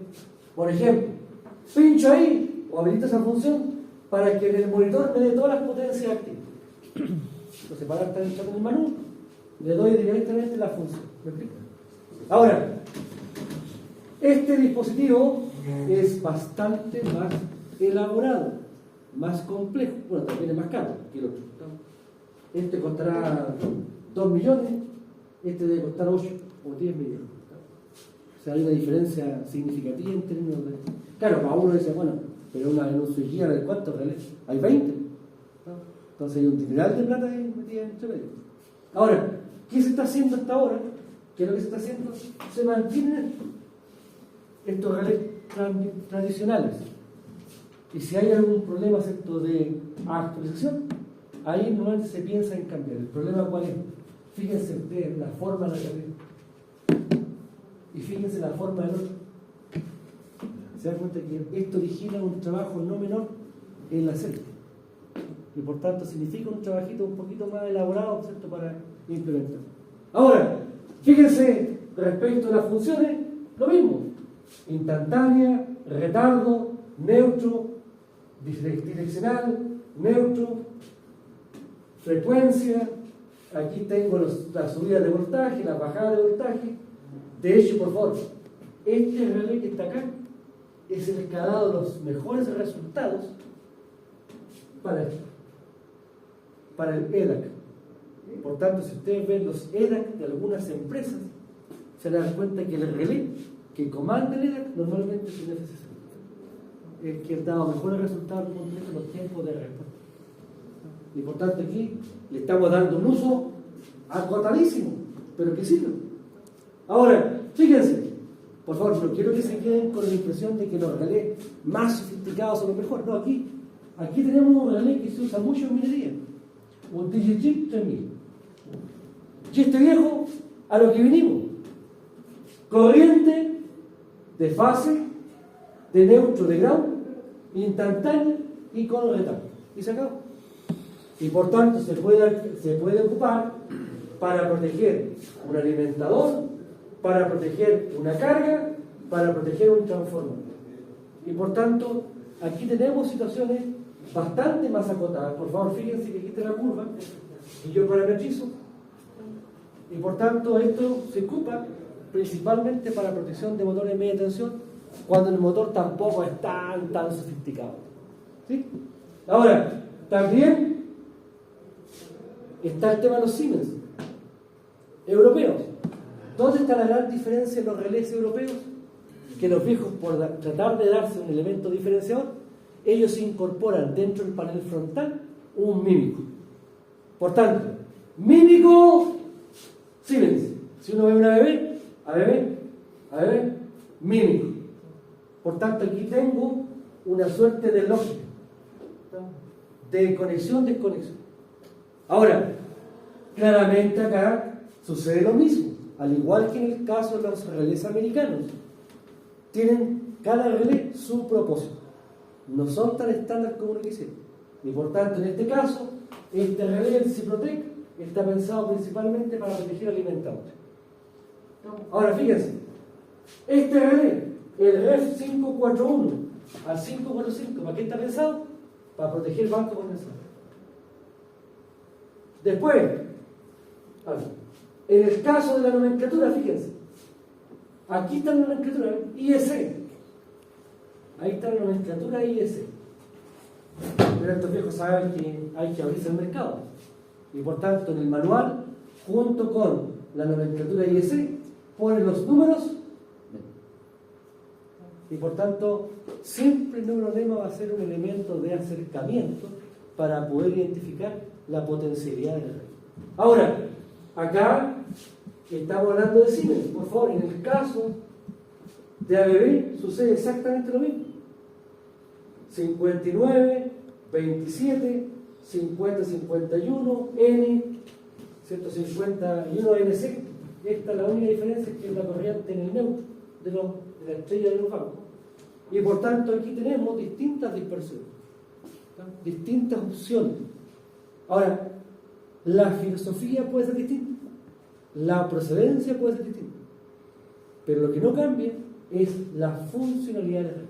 por ejemplo, pincho ahí o habilito esa función para que en el monitor me dé todas las potencias activas. Entonces, para estar en el menú, le doy directamente la función. ¿Me explico? Ahora, este dispositivo es bastante más elaborado, más complejo. Bueno, también es más caro que el otro. Este costará 2 millones, este debe costar 8 o 10 millones. O sea, hay una diferencia significativa en términos de... Claro, para uno dice, bueno, pero en un switch ¿de cuántos relés? Hay 20. Entonces hay un dineral de plata metida entre medio. Ahora, ¿qué se está haciendo hasta ahora? ¿Qué es lo que se está haciendo? Se mantienen estos relés tradicionales. Y si hay algún problema ¿cierto? De actualización, ahí normalmente se piensa en cambiar. ¿El problema cuál es? Fíjense ustedes la forma del relé. Y fíjense la forma del otro. Se dan cuenta que esto origina un trabajo no menor en la celda. Y por tanto significa un trabajito un poquito más elaborado, ¿cierto? Para implementar. Ahora, fíjense respecto a las funciones, lo mismo. Instantánea, retardo, neutro, direccional, neutro, frecuencia. Aquí tengo la subida de voltaje, la bajada de voltaje. De hecho, por favor, este relé que está acá es el que ha dado los mejores resultados para el EDAC. Por tanto, si ustedes ven los EDAC de algunas empresas, se dan cuenta que el relé que comanda el EDAC normalmente es el FCC. El que ha dado mejores resultados en los tiempos de respuesta. Y por tanto aquí le estamos dando un uso acotadísimo, pero que sirve. Ahora, fíjense, por favor, no quiero que se queden con la impresión de que los relés más sofisticados son los mejores. No, aquí tenemos un relé que se usa mucho en minería, un DigiChip 3000. Y este viejo, a lo que vinimos, corriente de fase, de neutro, de ground, instantáneo y con retardo. Y se acabó. Y por tanto se puede ocupar para proteger un alimentador, para proteger una carga, para proteger un transformador. Y por tanto, aquí tenemos situaciones bastante más acotadas. Por favor, fíjense que aquí está la curva, y yo parametrizo Y por tanto esto se ocupa principalmente para protección de motores de media tensión, cuando el motor tampoco es tan sofisticado. ¿Sí? Ahora, también está el tema de los Siemens europeos. ¿Dónde está la gran diferencia en los relés europeos? Que los viejos, por tratar de darse un elemento diferenciador, ellos incorporan dentro del panel frontal un mímico. Por tanto, mímico Siemens. Si uno ve una ABB, mímico. Por tanto, aquí tengo una suerte de lógica, de conexión-desconexión. Ahora, claramente acá sucede lo mismo, al igual que en el caso de los relés americanos. Tienen cada relé su propósito. No son tan estándar como lo quisiera. Y por tanto, en este caso, este relé, el Ciprotec, está pensado principalmente para proteger alimentadores. Ahora, fíjense, este relé, el REF 541 al 545, ¿para qué está pensado? Para proteger el banco condensador. Después, en el caso de la nomenclatura, fíjense, aquí está la nomenclatura IEC. Ahí está la nomenclatura IEC. Pero estos viejos saben que hay que abrirse al mercado. Y por tanto, en el manual, junto con la nomenclatura IEC, ponen los números. Y por tanto, siempre el número lema va a ser un elemento de acercamiento para poder identificar la potencialidad del relé. Ahora, acá estamos hablando de Siemens. Por favor, en el caso de ABB sucede exactamente lo mismo. 59, 27, 50, 51, N, 151 NC. Esta es la única diferencia, que es la corriente en el neutro de la estrella de los bancos. Y por tanto aquí tenemos distintas dispersiones, distintas opciones. Ahora, la filosofía puede ser distinta, la procedencia puede ser distinta, pero lo que no cambia es la funcionalidad del relé.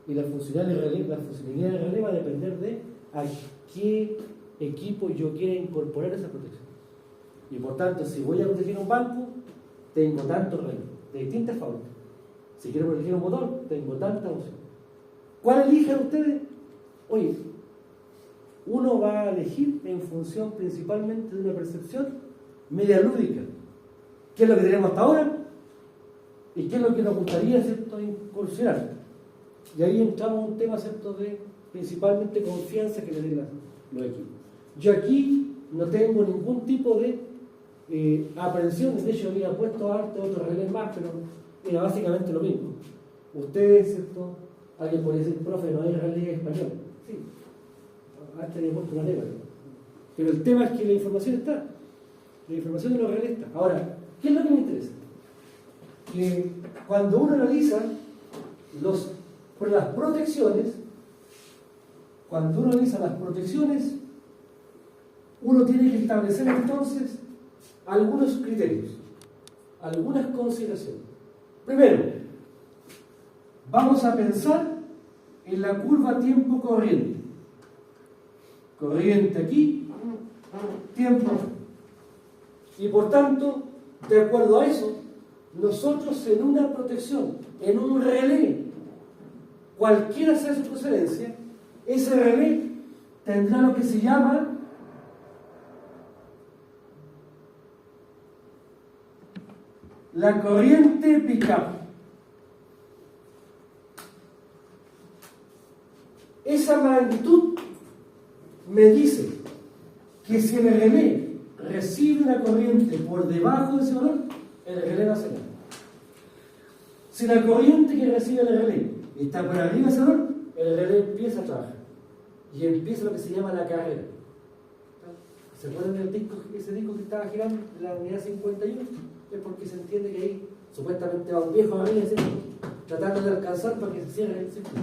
Y la funcionalidad del relé va a depender de a qué equipo yo quiera incorporar esa protección. Y por tanto, si voy a proteger un banco, tengo tantos relés de distintas fábricas. Si quiero proteger un motor, tengo tantas opciones. ¿Cuál eligen ustedes? Oye, uno va a elegir en función principalmente de una percepción media lúdica. ¿Qué es lo que tenemos hasta ahora? ¿Y qué es lo que nos gustaría, ¿cierto?, incursionar? Y ahí entramos en un tema, ¿cierto?, de principalmente confianza que le den los equipos. Yo aquí no tengo ningún tipo de aprehensiones. De hecho, había puesto arte otros relés más, pero era básicamente lo mismo. Ustedes, ¿cierto? Alguien puede decir, profe, no hay relé español. Sí, antes había puesto una letra. Pero el tema es que la información está. La información de los relés está. Ahora, ¿qué es lo que me interesa? Que cuando uno analiza las protecciones, uno tiene que establecer entonces algunos criterios, algunas consideraciones. Primero, vamos a pensar en la curva tiempo-corriente. Corriente aquí, tiempo. Y por tanto, de acuerdo a eso, nosotros en una protección, en un relé, cualquiera sea su procedencia, ese relé tendrá lo que se llama la corriente pick-up. Esa magnitud me dice que si el relé recibe una corriente por debajo de ese valor, el relé va a acelerar. Si la corriente que recibe el relé está por arriba de ese valor, el relé empieza a trabajar y empieza lo que se llama la carrera. ¿Se acuerdan del disco, ese disco que estaba girando, la unidad 51? Es porque se entiende que ahí supuestamente va un viejo arriba, tratando de alcanzar para que se cierre el círculo.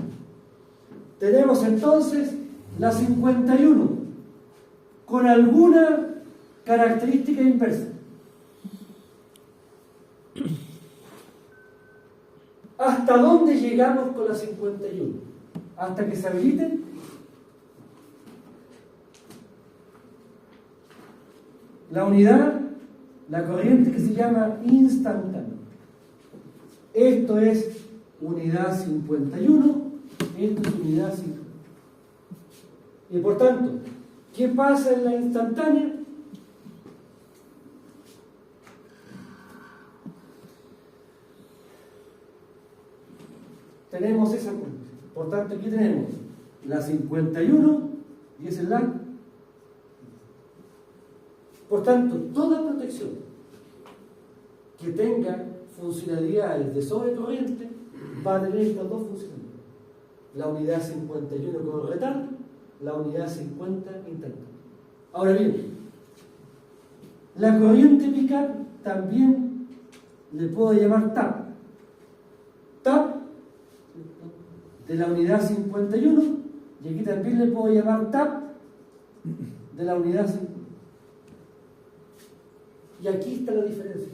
Tenemos entonces la 51 con alguna característica inversa. ¿Hasta dónde llegamos con la 51? ¿Hasta que se habiliten? La unidad la corriente que se llama instantánea. Esto es unidad 51, esto es unidad 50. Y por tanto, ¿qué pasa en la instantánea? Tenemos esa cuenta. Por tanto, aquí tenemos la 51 y es el lag. Por tanto, toda protección que tenga funcionalidades de sobrecorriente va a tener estas dos funcionalidades. La unidad 51 con retardo, la unidad 50 interna. Ahora bien, la corriente pick-up también le puedo llamar TAP. TAP de la unidad 51 y aquí también le puedo llamar TAP de la unidad 50. Y aquí está la diferencia.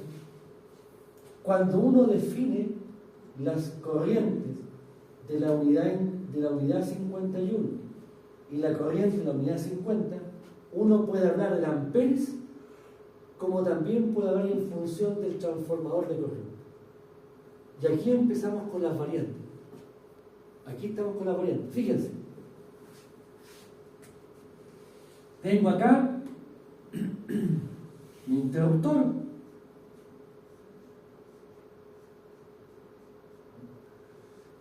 Cuando uno define las corrientes de la unidad 51 y la corriente de la unidad 50, uno puede hablar de amperes como también puede hablar en función del transformador de corriente. Y aquí empezamos con las variantes. Aquí estamos con las variantes. Fíjense. Tengo acá mi interruptor.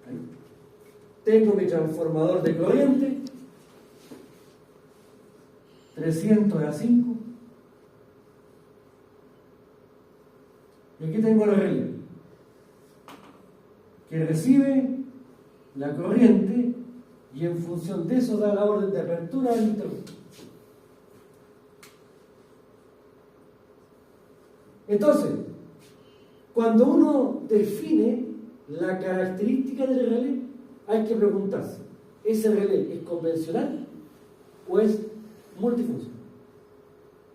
Ahí. Tengo mi transformador de corriente. 300 a 5. Y aquí tengo el relé que recibe la corriente y en función de eso da la orden de apertura del interruptor. Entonces, cuando uno define la característica del relé, hay que preguntarse, ¿ese relé es convencional o es multifuncional?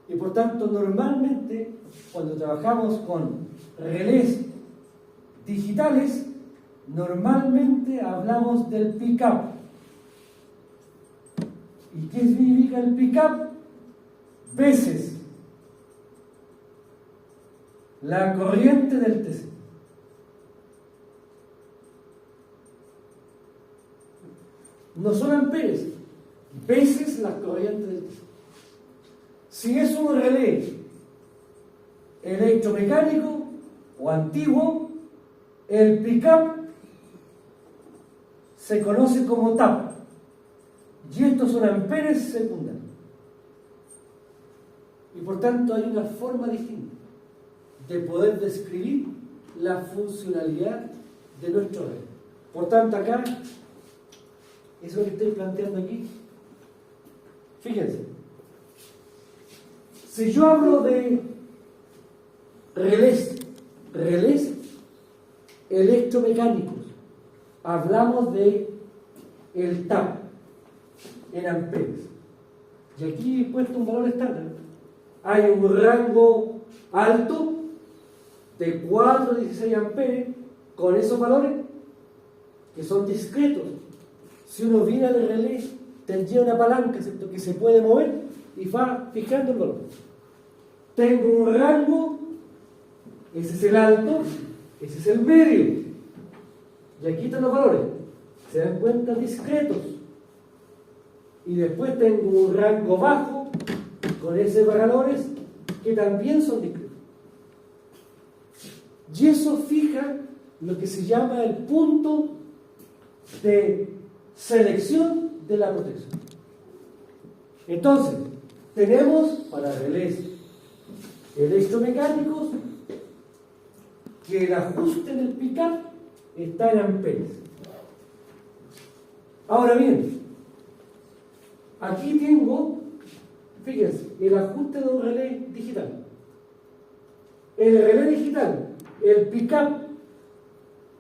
Y por tanto, normalmente, cuando trabajamos con relés digitales, normalmente hablamos del pick-up. ¿Y qué significa el pick-up? Veces la corriente del TC. No son amperes, veces la corriente del TC. Si es un relé electromecánico o antiguo, el pick-up se conoce como TAP. Y estos son amperes secundarios. Y por tanto hay una forma distinta de poder describir la funcionalidad de nuestro relé. Por tanto, acá, eso que estoy planteando aquí, fíjense, si yo hablo de relés electromecánicos, hablamos de el TAP en amperes. Y aquí he puesto un valor estándar. Hay un rango alto de 4 a 16 amperes con esos valores que son discretos. Si uno viene al relé, tendría una palanca, ¿cierto?, que se puede mover y va fijando el valor. Tengo un rango, ese es el alto, ese es el medio. Y aquí están los valores. Se dan cuenta, discretos. Y después tengo un rango bajo con esos valores que también son discretos. Y eso fija lo que se llama el punto de selección de la protección. Entonces, tenemos para relés electromecánicos que el ajuste del pick-up está en amperes. Ahora bien, aquí tengo, fíjense, el ajuste de un relé digital. En el relé digital, el pick-up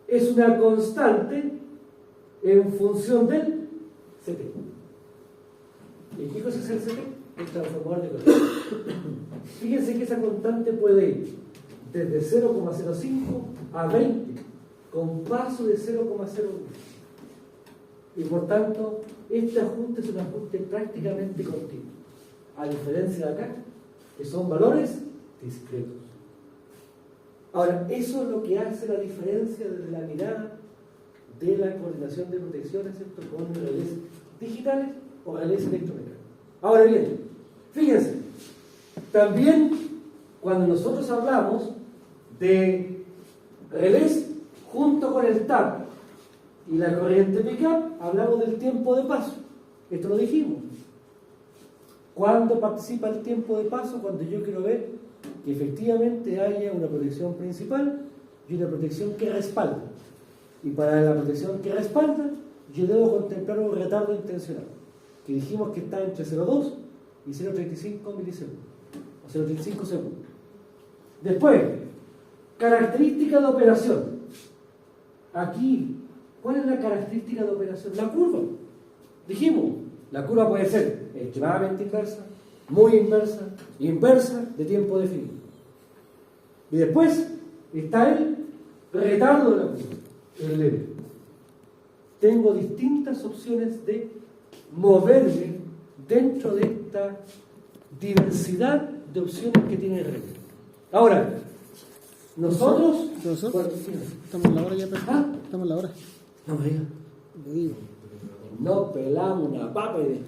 es una constante en función del CT. ¿Y qué cosa es el CT? El transformador de corriente. Fíjense que esa constante puede ir desde 0,05 a 20 con paso de 0,01. Y por tanto, este ajuste es un ajuste prácticamente continuo. A diferencia de acá, que son valores discretos. Ahora, eso es lo que hace la diferencia desde la mirada de la coordinación de protecciones, ¿cierto?, con relés digitales o relés electromecánicos. Ahora bien, fíjense, también cuando nosotros hablamos de relés junto con el TAP y la corriente pick-up, hablamos del tiempo de paso. Esto lo dijimos. ¿Cuándo participa el tiempo de paso? Cuando yo quiero ver que efectivamente haya una protección principal y una protección que respalda. Y para la protección que respalda, yo debo contemplar un retardo intencional, que dijimos que está entre 0,2 y 0,35 milisegundos, o 0,35 segundos. Después, característica de operación. Aquí, ¿cuál es la característica de operación? La curva. Dijimos, la curva puede ser extremadamente inversa, muy inversa, inversa de tiempo definido. Y después está el retardo de la curva, el L. Tengo distintas opciones de moverme dentro de esta diversidad de opciones que tiene el relé. Ahora, nosotros... Bueno, sí.
Estamos en la hora ya, pero...
¿Ah?
Estamos en la hora.
No me digas.
Lo digo.
No pelamos una papa y de...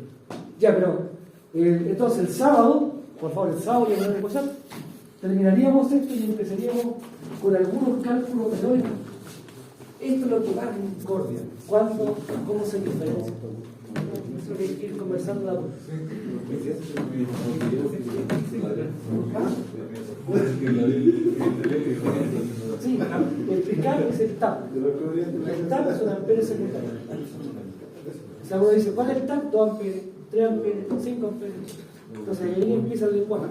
Ya, pero entonces el sábado, por favor, el sábado ya no pasar, terminaríamos esto y empezaríamos con algunos cálculos teóricos. Esto es lo que va en discordia. ¿Cuándo? ¿Cómo se diferencia? Eso que hay que ir conversando. Sí, el pick-up es el TAP. El TAP es una amperes secundaria. O sea, uno dice, ¿cuál es el TAP? 2 amperes, 3 amperes, 5 amperes. Entonces ahí empieza el lenguaje.